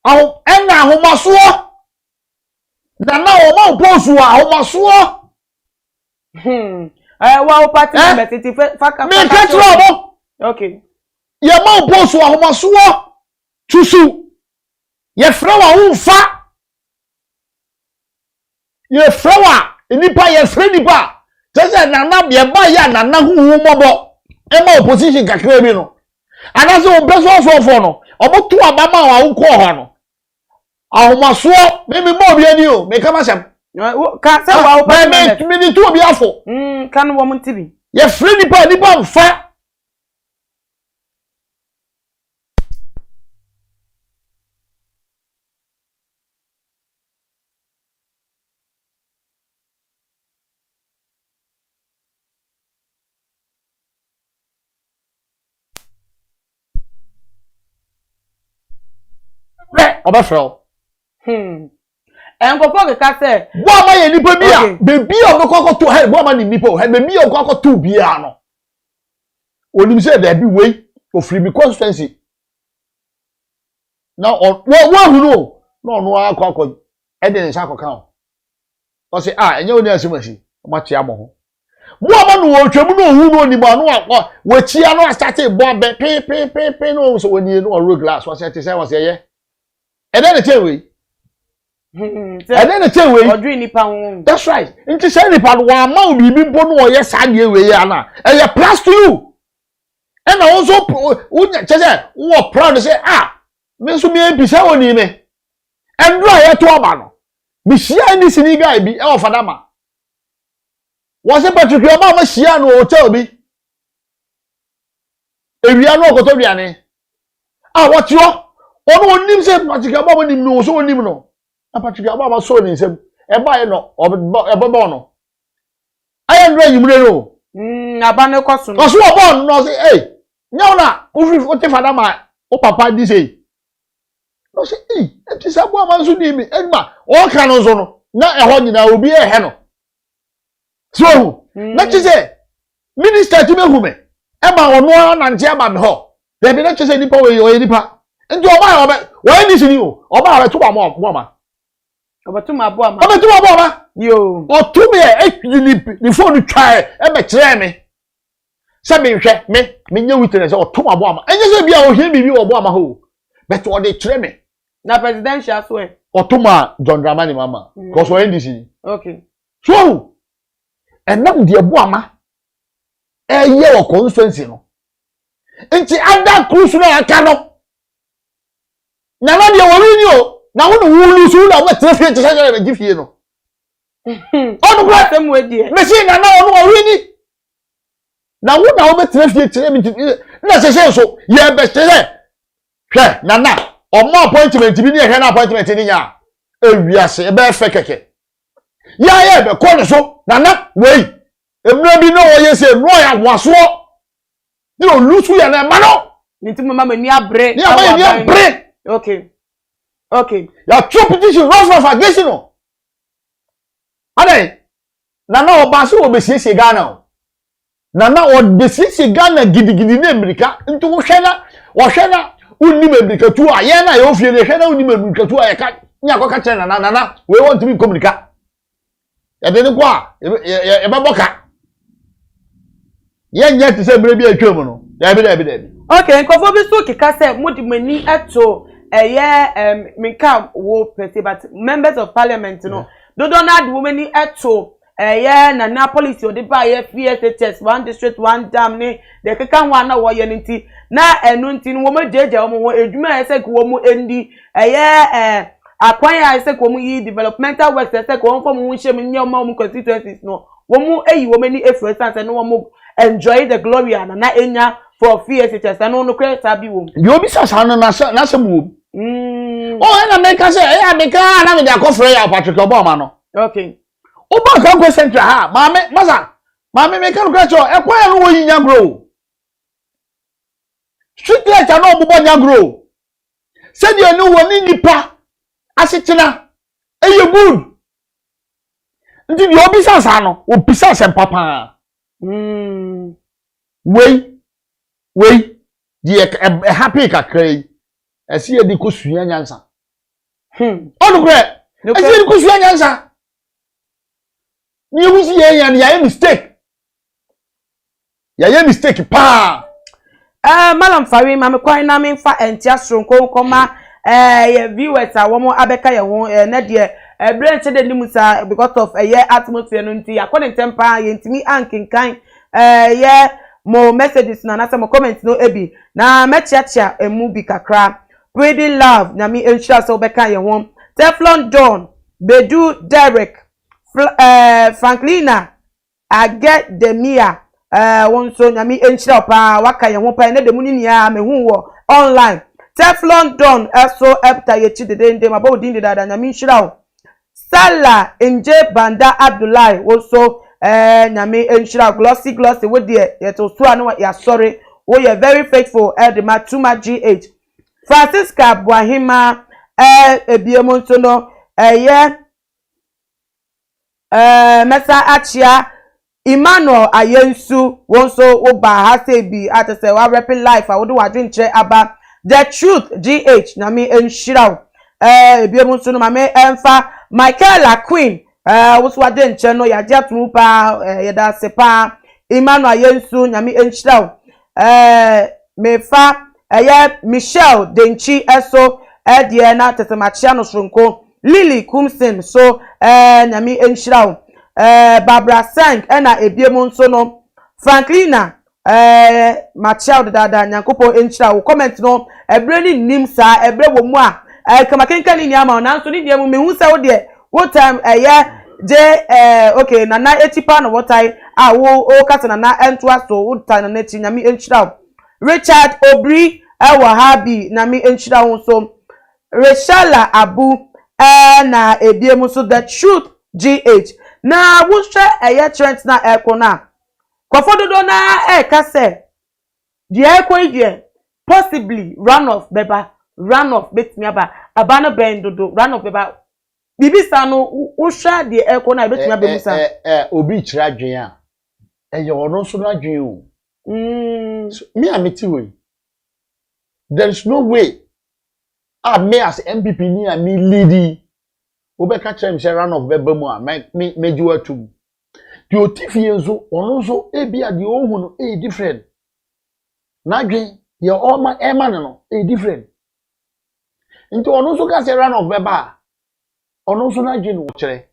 aho en na ho maso na o ma posu a ho maso
wa o party metiti faka
me ketro mo
okay
ye ma posu a ho maso tusu ye frewa unfa ye frewa nipa ye fre nipa tese nana ye ba ya nana hu mobo e ma opposition kakra bi no anaso o beso so no oboto abama wa wo ko ho no ahomaso me mo bi ani o me kama sem
ka se wa o pa
me ni tu obi afo
kan wo mun tibi
ye fre nipa mfa obafro
enkofo ke ka se
bo ama ye nipa bi a bebi obekoko to he bo ama ni nipa o he bebi obekoko to bi a no onim se da bi wei ofiri mi constituency na wo hu no no no akọ e de nsa akọ kan o se enye oni asimashi ma tia mo ho bo ama no wo twam no hu no ni ba no akọ wo chia no start bo be pe no so woni no road glass was say was ye ede na chewe ede na chewe
odri nipa won
that's right nti say nipa no wa ma obi bi bo no ye sa de we ya na e plus to you and also unya chese wo proud say me so me bi say woni me endro ya to aba no bi hia ni sini guy bi e wo fadama wo se Patrick Oba ma hia no hotel bi ewia no okoto biane ah what you ono onim se Patrick Ababa nim no so onim no na Patrick Ababa so ni nsem e ba ye no ebobo no aye ndra yimre no
aba ne koso no
so obo no say eh nyaw na o te fada ma o papa di say no say eh ti sa bo ama so ni mi egba o ka no so no na e ho nyina obi e he no so na ti say minister ti mehu me e ma ono na nje aba me ho de bi na ti say nipa we o nipa nti oba wa ni sini o oba ba to ba mo ma
obatuma abo ama
obatuma abo ama
yo
otumi ni phone try e be kire me se me hwe me nya witness otuma abo ama enye se bia o hie bibi obo ama ho but o de kire me
na presidential so e
otuma John Dramani mama cause o NDC
okay
so enam de abo ama ye o constituency no nti ada cruise na aka no na na de wori ni o na wo no wulu su na wo trafie te saje na gifie no onu kwa
tem we die
machine na onu wori ni na wo na wo be trafie tire mi na sese so ye be tire hwe na o mo appointment bi ni hwe na appointment ni nya ewiase e be fe keke ya ye be ko ne so na wei emra bi no wo ye se no ya waso ni o lusu ya na ma no
ni ti mama ni abre
ni abre
okay
ya true petition run for against no ade na oba so obesiesie Ghana o na obesiesie Ghana gidigidi na America nti wo hwe na unni America tu a ye na ye ofie ne hwe na unni America tu a ye ka nya ko ka che na we want to be communicate ya de ne kwa e be boka ye nya ti se bre bi atwam no da bi
okay nkofo bi so kika se mudi mani eto minka wo pete but members of parliament no do Donald women eto na policy odi ba ye FSHS one district one dam ni de keka ho na wo ye nti na enu nti no mo jeje wo mo edwuma ese ko mo endi akwan ya ese ko mo yi developmental works ese ko fo mo hye mo mo constituencies no wo mo eyi wo mani efresa no wo mo enjoy the glory na enya for FSHS no kre sabi wo
bi obi sasa no na se mo na make say America na me dey akofre ya Patrick Obama no
okay
oba ka go central ha mama me kan go cho e kwa ya no wo yinya grow street light na obubo nya grow se dia no wo ni nipa asetena eye good ndi bi obi sasa no obisa se papa wei die happy kakrai esi edi kosua nyansa onu kre esi edi kosua nyansa ni wusi ya mistake pa
malam fari mame kwan na me fa entia sronko koma ye viewers a wo mo abeka ye ho na de brain che de nimusa because of ye atmosphere no nti akone tempa ye ntimi ankenkan ye mo messages na some comments no ebi na mechiachia emu bi kakra Pretty love na mi ensure so beka ye ho Teflon Don Bedu Derek Franklina Aget Demia won so na mi ensure pa waka ye ho pa na de mu ni ya me hu wo online Teflon Don so epta ye chi de ndem aba odin de dada na mi ensure Sala Nje Banda Abdullahi wo so na mi ensure glossy wo de ye to so anu ya sorry wo ye very faithful the matuma GH Francisca Buahima ebiemonso no Mesa Achia Emmanuel Ayensu wonso oba hase bi atese wa rapping life a wodo wadwen kire aba the truth GH na mi enshiraw ebiemonso no mame emfa Michaela Queen woso wadwen kire no yaje atunu pa yeda sepa Emmanuel Ayensu na mi enshiraw mefa Michelle Denchi eso na tesemachia no sronko Lily Kumsin so nyami enshiraw Barbara Sang na ebiemonso no Franklina Machia dada nyankopo enshiraw comment no ebre ni nim sa ebre wo mu a kamakenka ni ama na nso ni die mu mehu sa wo de wo time okay na etipa no wotai wo kata na entoa so wo time na chi nyami enshiraw Richard Obri ewo habi na mi enchira ho so Reshala Abu na ebiemu so the truth GH na wushe eye trend na ekona kwafododo na kase the ekwe possibly runoff betimi aba abano bendodo runoff beba bibisa no wusha the ekona betimi aba musa
obi kira dwen a eye ono so na dwen o me ameti we there is no way me as MPP ni a me leading obeka chem se runoff beba mu a meju atum the otifi enzo ono so bia the ohun no different na dwen ye oma ema no different nti ono so ka se runoff beba ono so na dwen wo kire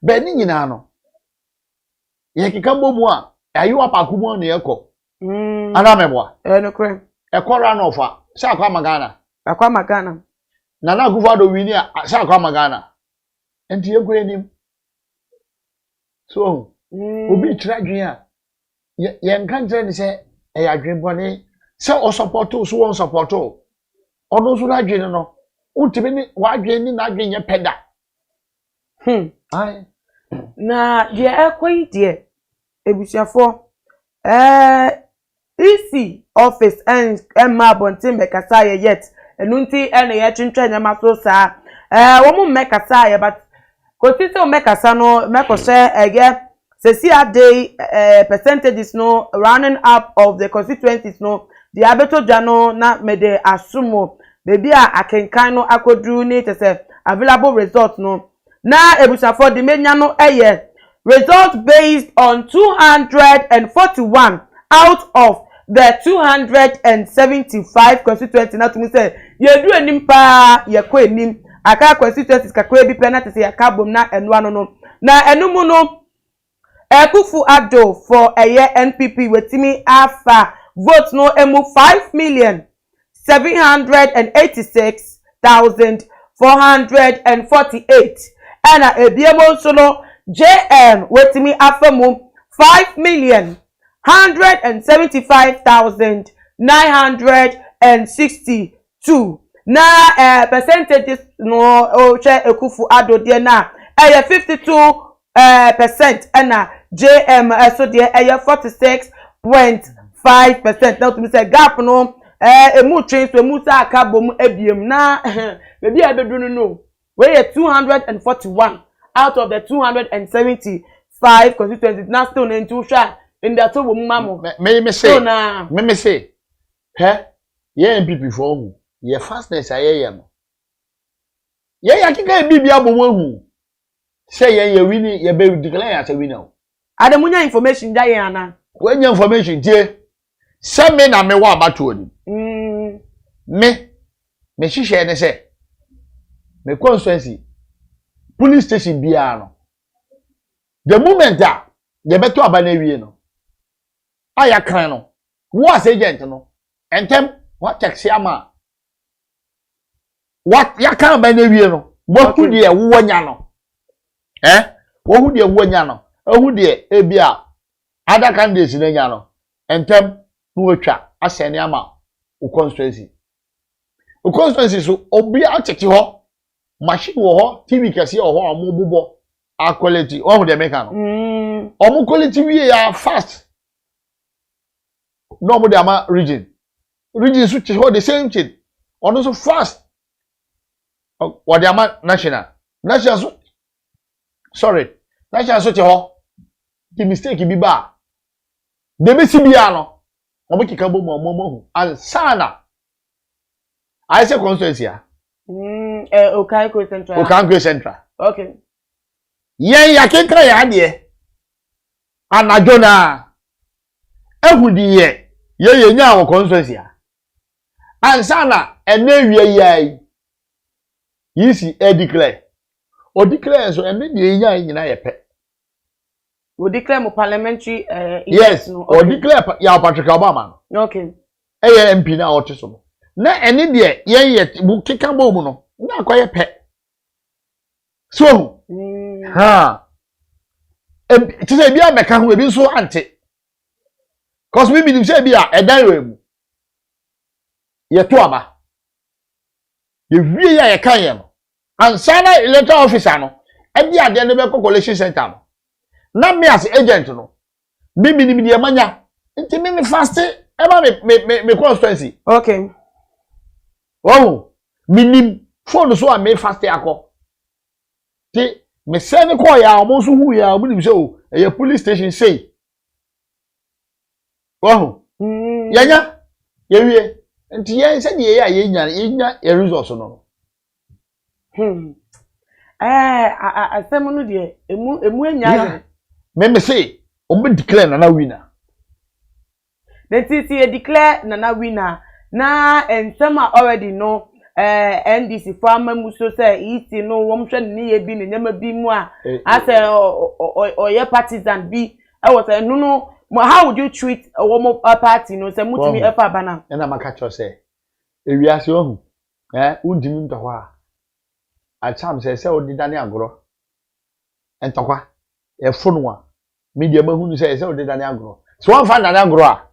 be ni nyina no ye kika bomu a ayu apakumu na yeko ana meboa
no kre
ekọ runoff a se akwa magana na na guvado wini a se akwa magana enti yegwe nim so obi tira dwen a ye nkan tire ni se e adwen bone se o support so won support ono so na dwen no untibe ni wa dwen ni na dwen ye peda ai
na die ekoi die ebusiafo EC office and Emma Bontin mekasa ye yet enunti ene ye twentwa nyama so sa wo mu mekasa ye but kotite o mekasa no mekose ege sesi ade percentages no running up of the constituencies no the abeto jano na mede asumo bebi a akenkan no akodru ni tese available results no na ebusiafo the menya no eye result based on 241 out of the 275 constituency na tumi say ye du enim pa ye ko enim aka constituencies kakwa bi pe na tese ya kabom na enu ano no na enumu no Ekufu Addo for eye NPP wetimi afa vote no emu 5,786,448 ana ebiemo so no JM wetimi afa mu 5,175,962 na percentages no oche Ekufu Addo de na 52% ana JM so de 46.5%. Now to me say gap no emu train so emu sa akabom ebiem na bebi abedru no we 241 out of the 275 constituencies na still na ntu hwa in the to bom mamo
me say ye MPP for hu ye fastness ayeye no ye yakika bibia bom hu say ye wini ye be declare as a winner
ademunya information da ye ana
when information tie say me na me wa abato ni me hihye ne say me constituency police station bia no the moment that ye beto aba na wie no aya kan no wo as agent no entem what taxi ama what ya kan ba na wie no wo hu de wo nya no wo hu de wo nya no ehu de ebia other candidates na nya no entem no atwa asene ama o constituency so obi a cheki ho machine wo ho TV kase ho amu bubo a quality o hu de meka no omu quality wie ya fast no mo de ama region so che ho the same thing ono so fast what de ama national so sorry national so che ho the mistake bi ba de be si bia no omo kika bo mo hu ansana I say constituency
Okanko Central.
Okanko Central.
Okay.
Yen ya kenka ya de. Anajo na. Ehudi ye nya wo constituency a. Ansana enewie yai. Yisi declare. O declare so ene de nya nyina ye pe.
We declare mo parliamentary
yes, no. Okay. O declare ya Patrick Obama.
Okay.
MP na o tiso. Na ene de ye bu kika bo mu no. Na akoye pe. So, it is a bia meka ho ebi so ante. Cause we believe say bia edan we mu. ye to aba ye wie ya ye kan ye no ansana electoral officer no e bi ade no be collection center no na me as agent no me de manya nti me fast e ba me constituency
okay
oh minim phone so a me fast akọ ti me se ne call ya omo so hu ya omo nim se o e police station say oh yanya yewie nti ye se de ye ya ye nya ye resource no
asem no de emu anya
me say omo declare na winner
the TC declare na winner na ensem already no NDC farmer muso say iti no wom hwe ne ye bi ne nyama bi mu a ase oye partisan bi e was no how would you treat a woman party no say mutimi efa bana
na maka cho say ewiase ohu undimi ntokwa a cham say odidane agoro entokwa e funu a media mahunu say odidane agoro so one fan dane agoro a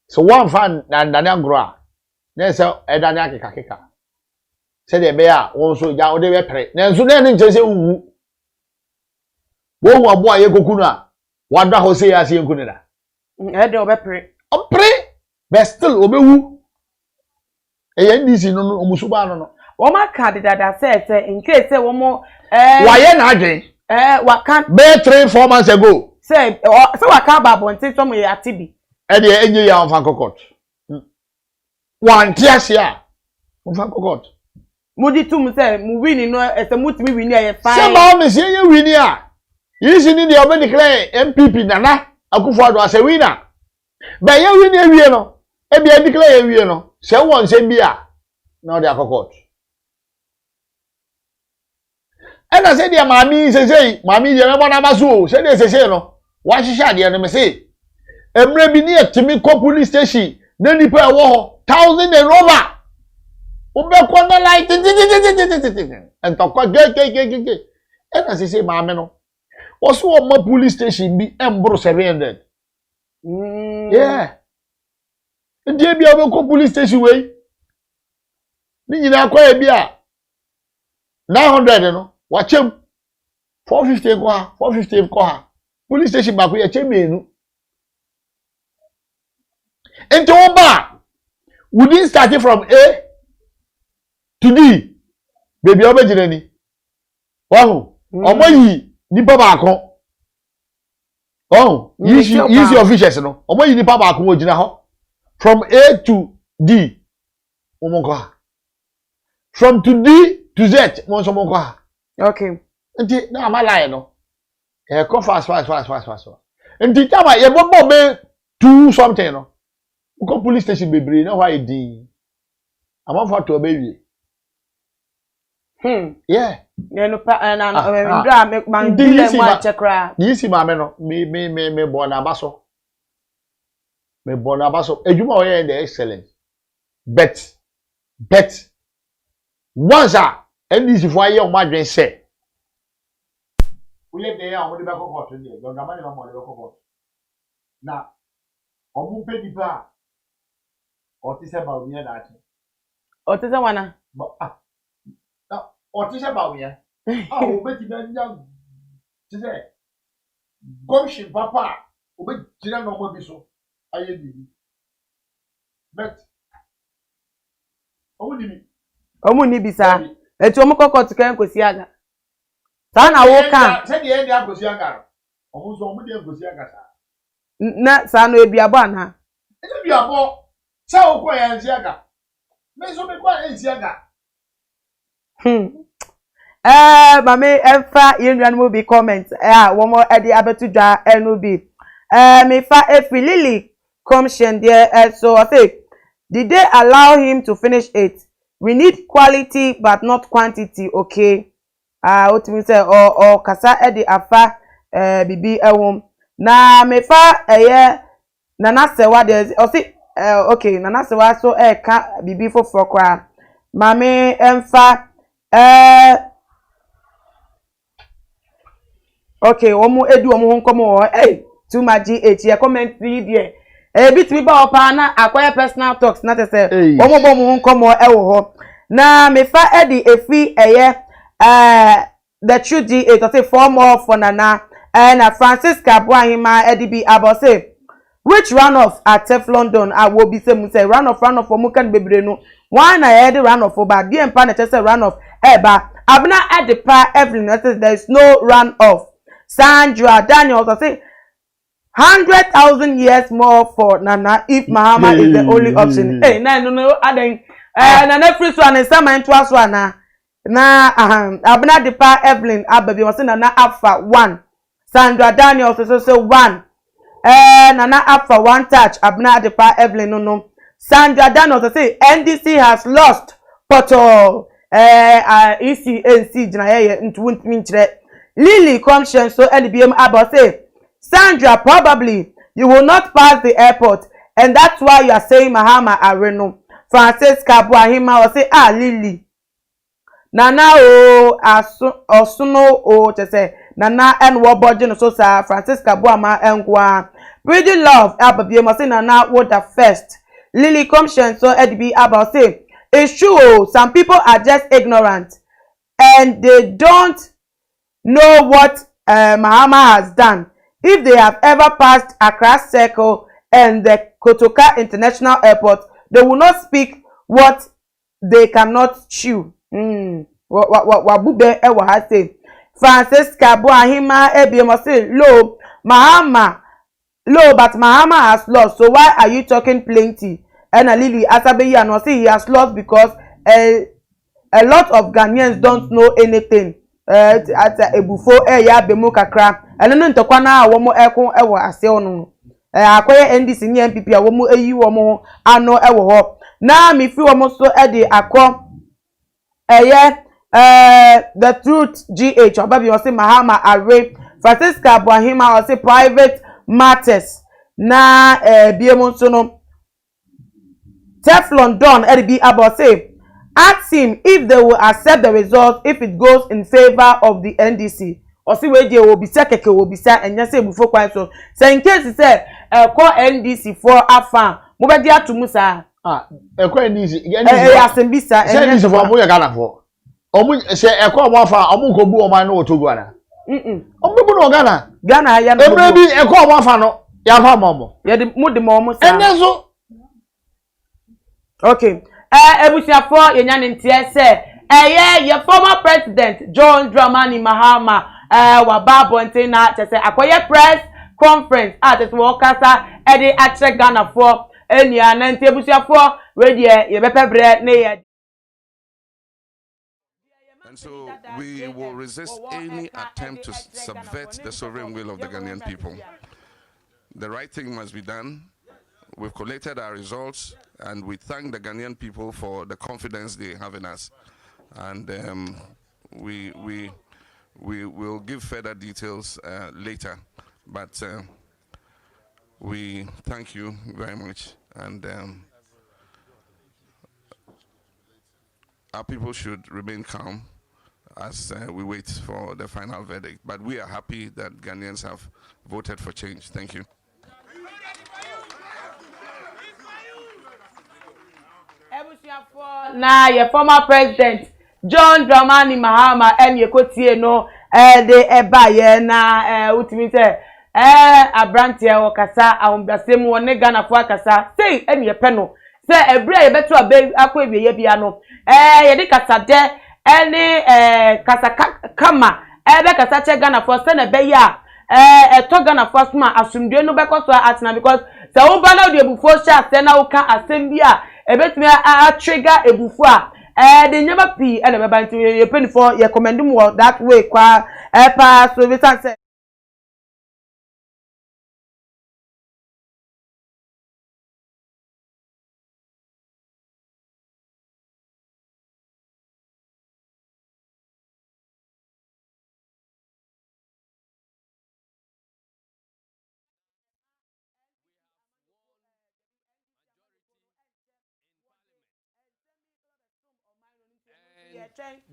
so one fan dane agoro a na say edane akeka say de be a won so ja ode we pere na nso na ne nche say wu wo hu abo aye kokunu a wada ho say ase yankunu da
de obe pere
but still obewu NDC no omusuba no
wo ma card dada say in case say wo mo
waye na adwen
wa kan
be 3-4 months ago
say wa ka ba bonte so mo ya tibi
e de enye ya on fan kokot wan tiasia on fan kokot
mudi tum say mu win no say mutimi win ya fine
say ba me say ye win ya yisi ni de obe declare MPP nana Akufo-Addo as a winner ba ye win e wie no e bia declare ye wie no say won say bia na de akokot and I say dia mami say mami je mebo na baso say dey say no wa hihia de no me say emre bi ni etimi ko police station na nipa e wo ho 1000 and over ube ko na light and to ko ge and I say mami no also o police station bi embro 700 yeah ndie bia we ko police station we ni nyina kwa e bia 900 no wachem 450 ko ha 450 ko ha police station ba ko ye chemenu ento oba we didn't start it from A to D baby obejire ni wahu omoyi nipa ba ko easy officials no omoyi nipa ba ko ogina ho from A to D omonko ha from to D to Z monso monko ha
okay
nti na amala no e ko fast nti tama ye bobo be 2 something no ko police station bebre na why di amafo to be wie yeah
no pa na ndra me man dile mu achekra
yisi ma me no me bo na baso ejuma o ye the excellent bet once NDC for aye o ma dwen se uye de ya o de be kokot ni don gama ni ma mo de be kokot na o mu pe di ba o ti se ba o nya da ati
o ti se wana
na o ti se ba o nya o be ti be nya ti se gomshin papa o be jira no mo bi so aye di bet o
mu ni bi sa etu omo kokot kan kosi aga sa na wo kan
se de e akosi aga o mu so o mu de akosi aga sa
na sa no ebiabo ana
ebiabo sa o ko ya nsi aga me so me kwa nsi aga
mami efa yenwan mo bi comment wo mo e de abetudwa enu bi me fa efi Lily come shen there so I say did they allow him to finish it? We need quality but not quantity, okay? What mean say or kasa e de afa bibi ewom na me fa nana sewa there o say okay nana sewa so ka bibi foforo kwa mami emfa okay omo edu omo nkomo too much GH comment there bit me ba opa na akwaya personal talks na te say omo bom ho nkomo e wo ho na me fa edi efi eye the true GH to say form more for nana na Francisca Boahima edi bi about say which runoff at Tef London I will be say runoff for mukan bebre no one I had runoff for ba the empa na say runoff eba abna at the pa Evelyn there is no runoff Sandra Daniels I say 100,000 years more for Nana if Mahama is the only option. Hey, no, I think Nana free one and some and twice one na abna the pa Evelyn Ababi was Nana up for 1. Sandra Daniels also 1. Nana up for 1 touch abna the pa Evelyn no. Sandra Daniels say NDC has lost Poto ECNC jina into wintry Lily conscience so LBM about say Sandra, probably you will not pass the airport, and that's why you are saying Mahama Areno. Francisca Boahima will say, Lily. Nana Osuno to say Nana and Wabodgen so sa Francisca Boama and Gua. Pretty love, Ababi must say Nana what the first. Lily conscience so LB about say it's true. Some people are just ignorant, and they don't know what Mahama has done. If they have ever passed Accra Circle and the Kotoka International Airport, they will not speak what they cannot chew. Wabube ewa hase. Francisca Boahima say low, Mahama, low, but Mahama has lost. So why are you talking plenty? And Lily Asabeyi and say he has lost because a lot of Ghanaians don't know anything. At ebufo ya bemu kakra eno no ntokwa na awomo ekon ewo ase onu akoye NDC ni MPP awomo eyi womo ano ewo ho na mi fi womo so ede akọ the truth GH obabi won say Mahama Are Francisca Boahima won say private matters na biemo so no Tef London ede bi about say ask him if they will accept the result if it goes in favor of the NDC. Or see where they will be keke will be set and just say before quite so. So in case he said call NDC for a farm. Mubadia to Musa.
Call NDC.
Asembisa.
NDC for Moya Ghana for. Omu say call one farm. Omu kobu o man no to Ghana. Omu no Ghana.
Ghana ya no.
Ebi call one farm no. Ya farm momo.
Ya the mo the momo sa.
And so.
Okay. Ebusiafo yenyan ntie se your former president John Dramani Mahama wa babonte na tese akoye press conference at Wakasa ede atre Ghana for enia na ntie ebusiafo we de ye bepebre na ye.
And so we will resist any attempt to subvert the sovereign will of the Ghanaian people. The right thing must be done. We've collected our results, and we thank the Ghanaian people for the confidence they have in us. And we will give further details later. But we thank you very much. And our people should remain calm as we wait for the final verdict. But we are happy that Ghanaians have voted for change. Thank you.
Na your former president John Dramani Mahama yekotie no de eba ye na utimi se abrantie okasa ahombiasem woni Ghana fo akasa sei ye no se ebre ye beto abe akwa ebiye bia no ye de kasa de kasa kama be kasa che Ghana fo se na be ya to Ghana fo sma asumdue no be koso atna because se wo ba na de bufo sha se na wo ka asem bia ebetimi a trigger ebufu a the nyama pi and be bantu ye penny for ye commend mo that way kwa pa so we say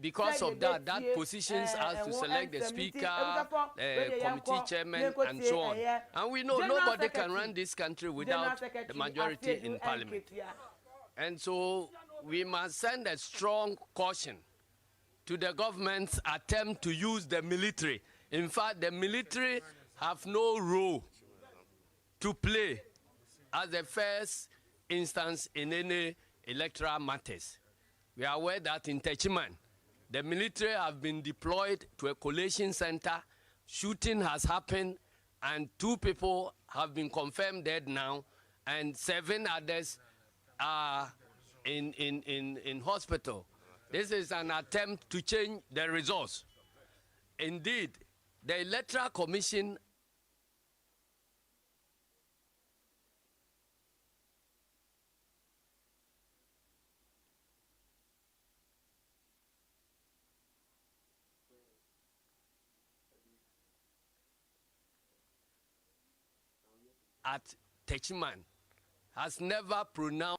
because of that positions us to select the speaker, committee chairman, and so on. And we know nobody can run this country without the majority in parliament. And so we must send a strong caution to the government's attempt to use the military. In fact, the military have no role to play as the first instance in any electoral matters. We are aware that in Techiman, the military have been deployed to a collation center. Shooting has happened, and 2 people have been confirmed dead now, and 7 others are in hospital. This is an attempt to change the results. Indeed, the Electoral Commission at Techiman has never pronounced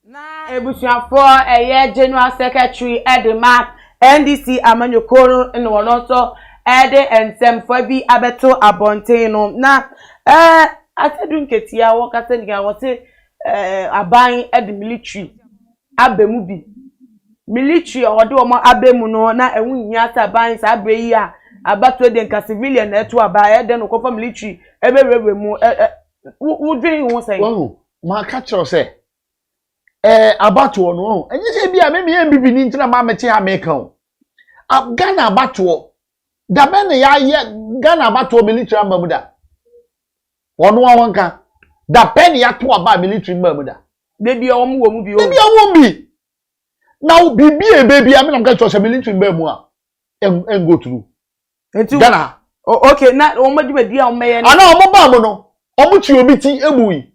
na ebusuafo general secretary Edmark NDC amanyokoro no wono so ensemfo bi abeto abonten no na asedu nketia wo kase niga wo se aban military abemu bi military ode omo abemu no na enwu nya aban sa abre yi a abato de nka civilian na eto aba no kofa military eberewe mu wudwen wo say
wo ma ka kiro say abato no enye se bia me me bibi ni ntina ma mete ha me kan Ghana abato da be ne ya ye Ghana abato military amamuda wono wonka da pen ya to aba military amamuda
bebi o mu wo mu bi o
bebi o mu bi na bibi e bebi am na mka cho military amamu a en go through Ghana
okay na o madwadi a o meye
na ana o mo ba mo no o mu chi obi ti ebuyi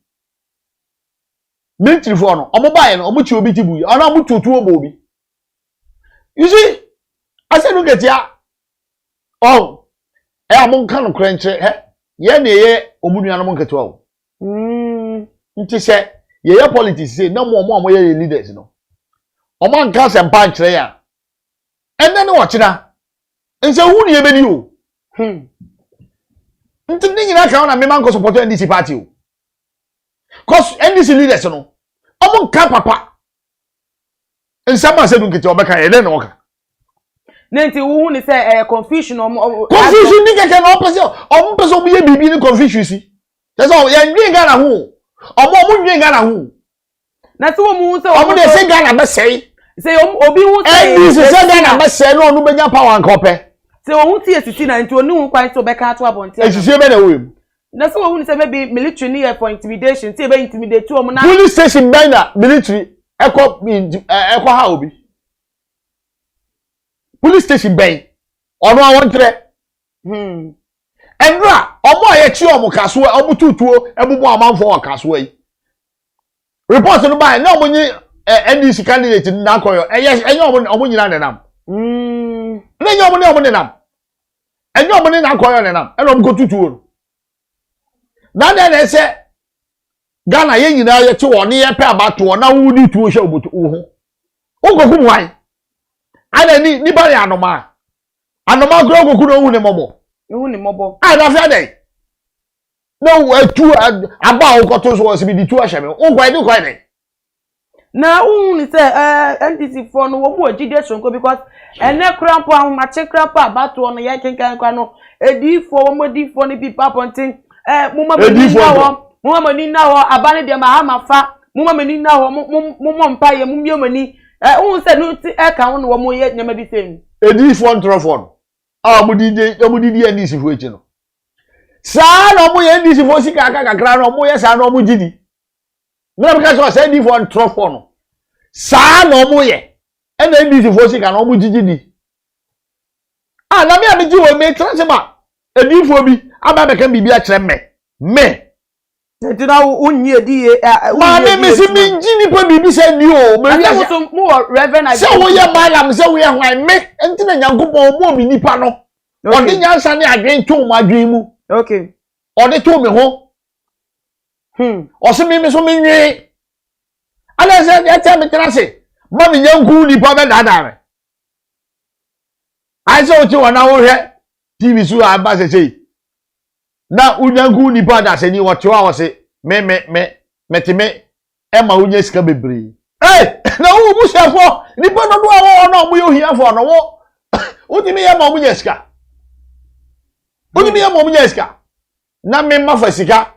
military for no omobaye no omuchi obi tibu ana omu tutu obi you see I said look at ya amon kan krenche ye na ye omunu anu nketo o nti se ye politics say na mo ye leaders no omo anka se mpa nkyere ya enne ne wochina nse hu ne ye beni o nti ni nyina ka na me man ko support NDC party o cause NDC leaders no omo nka papa nsama se dun kiti obeka ene na oka
nenti wu ni se confusion
confusion ni keke na omo pese omo ye bibi ni confusion si so ya nwi Ghana hu omo nwi Ghana hu
na se omo se
omo de se Ghana be sei
se obi hu
se NDC se Ghana be sei no onu benya power nka ope
se ohu ti esisi na nti oni hu kwan so beka ato abonte
esisi be na we
na so hu ni say maybe military ni for intimidation say be intimidate o mo na
police station by na military eko ha obi police station by ono awon tre enra omo ayechi omo kaso omo tutuo ebubu amanfo akaso yi report no by na omo nyi NDC candidate na akoyo enye omo nyina nenam na enye omo nenam enye omo na akoyo nenam eno omo tutuo na se Ghana ye nyina ye che woni ye pe abato na wudi tuo hye obotu ho ogoku mwan ana ni bari anoma gogoku no hu ne mobo ada fa dey no tu aba okoto so se bi di tu ahye me o kwai dey
na unu say NDC for no wo mu agide sonko because ene krampo ahụmache krampo abatu ono ya kenkan kwa no edifo wo modifo ni pipa pontin mumma mani na wo abane de ma ha mafa mumma mani na wo mumma mpaye mummie mani unu say no ti e kan wo mo ye nyama bi sem
edifo ntrofon omudidi NDC fo echi no saa na omo ye NDC fo sika aka kakra na omo ye saa na omo gidi na be ka so say edifo ntrofon no saa na omo ye ena NDC fo sika na omo gidi na me abiji wo me transema edifo bi aba be kan bibia kire me
ntina unyi ediye
ma me si mi ngini po bibi se ni o me
ya so mu reverend
se wo ye malam se wo ye hwan me ntina nyankopon mo mi nipa no odi nyansa ne adwen to mo adwen mu
okay
odi to me ho o se mi so mi nwi ala se ya ta me trase ma mi nyanku nipa be dada me ai se o ti wona wo hwe TV su aba se na unyanku nipa da se ni wo tewa wo se me ema unye sika bebre na wo bu sefo nipa no do awo na mo yo hiafo no wo utimi ya ma munye sika utimi ya ma munye sika na me ma fa sika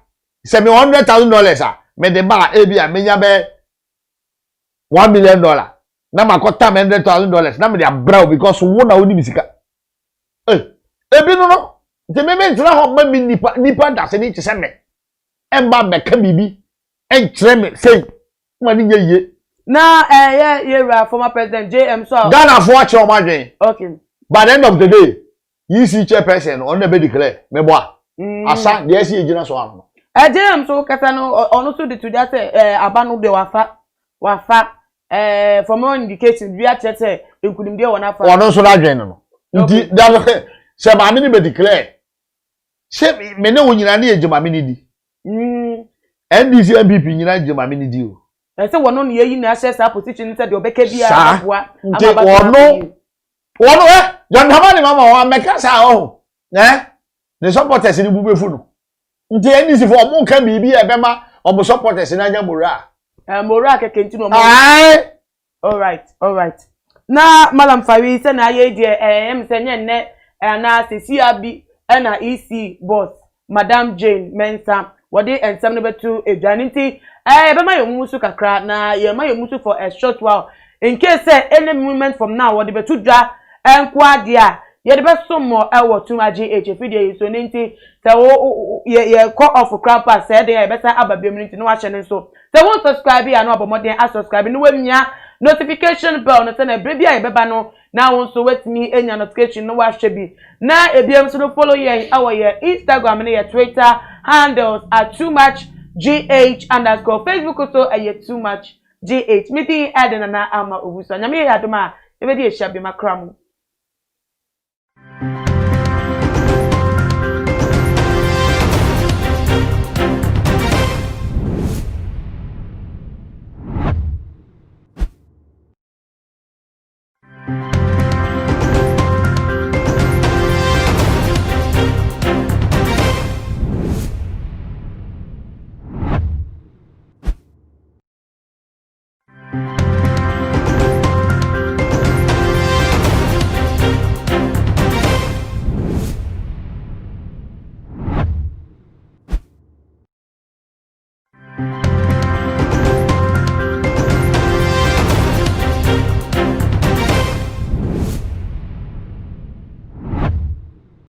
se me $100,000 me de ba ebia me nya be $1 million na makota $100,000 na me de abra because wo na oni sika ebi no te me ntra ho ma mi nipa da se ni se me emba be ka bibi entre me sei ma ni ye
na ye former president JM so
Ghana for a choma dwen
okay
by the end of the day you see chairperson on be declare me boa asa de esi ejina so ano
JM so kata no ono so de to that aba no de wafa from all indication we are chete enkunim de wona fa
ono so da dwen no nti da se ma me ni be declare se me ne wo nyina na ejima me ni di NDC MPP nyina ejima me ni di o
say wono no yeyi na assess position say de obeka bia aboa
nti wono John Hamani mama wa meka sa o ne supporters ni bubefu no nti NDC for mo kan bibi e bema omo supporters na nya mora
mora keke nti no mo all right na Madam Fawi say na ye de em say nye na sesi abi na EC boss Madam Jane Mensah wodi ensem no betu edwaninti be ma yomusu kakra na ye ma yomusu for a short while in case any movement from now wodi betu dwa enkwa dia ye de be somo ewo tuma GH video so ninti se wo ye call off crowd pass say dey be say ababem ninti no wa chene so se won subscribe ya no abomoden a subscribe no wamia notification bell no say na bre bia ye beba no na won so wetimi enya notification no wa hwe bi na ebiem so no follow ye our ye Instagram and ye Twitter handles are too much GH _ Facebook also too much GH meeting Edna na ama obuso nyame ya doma e be di ehia bi makram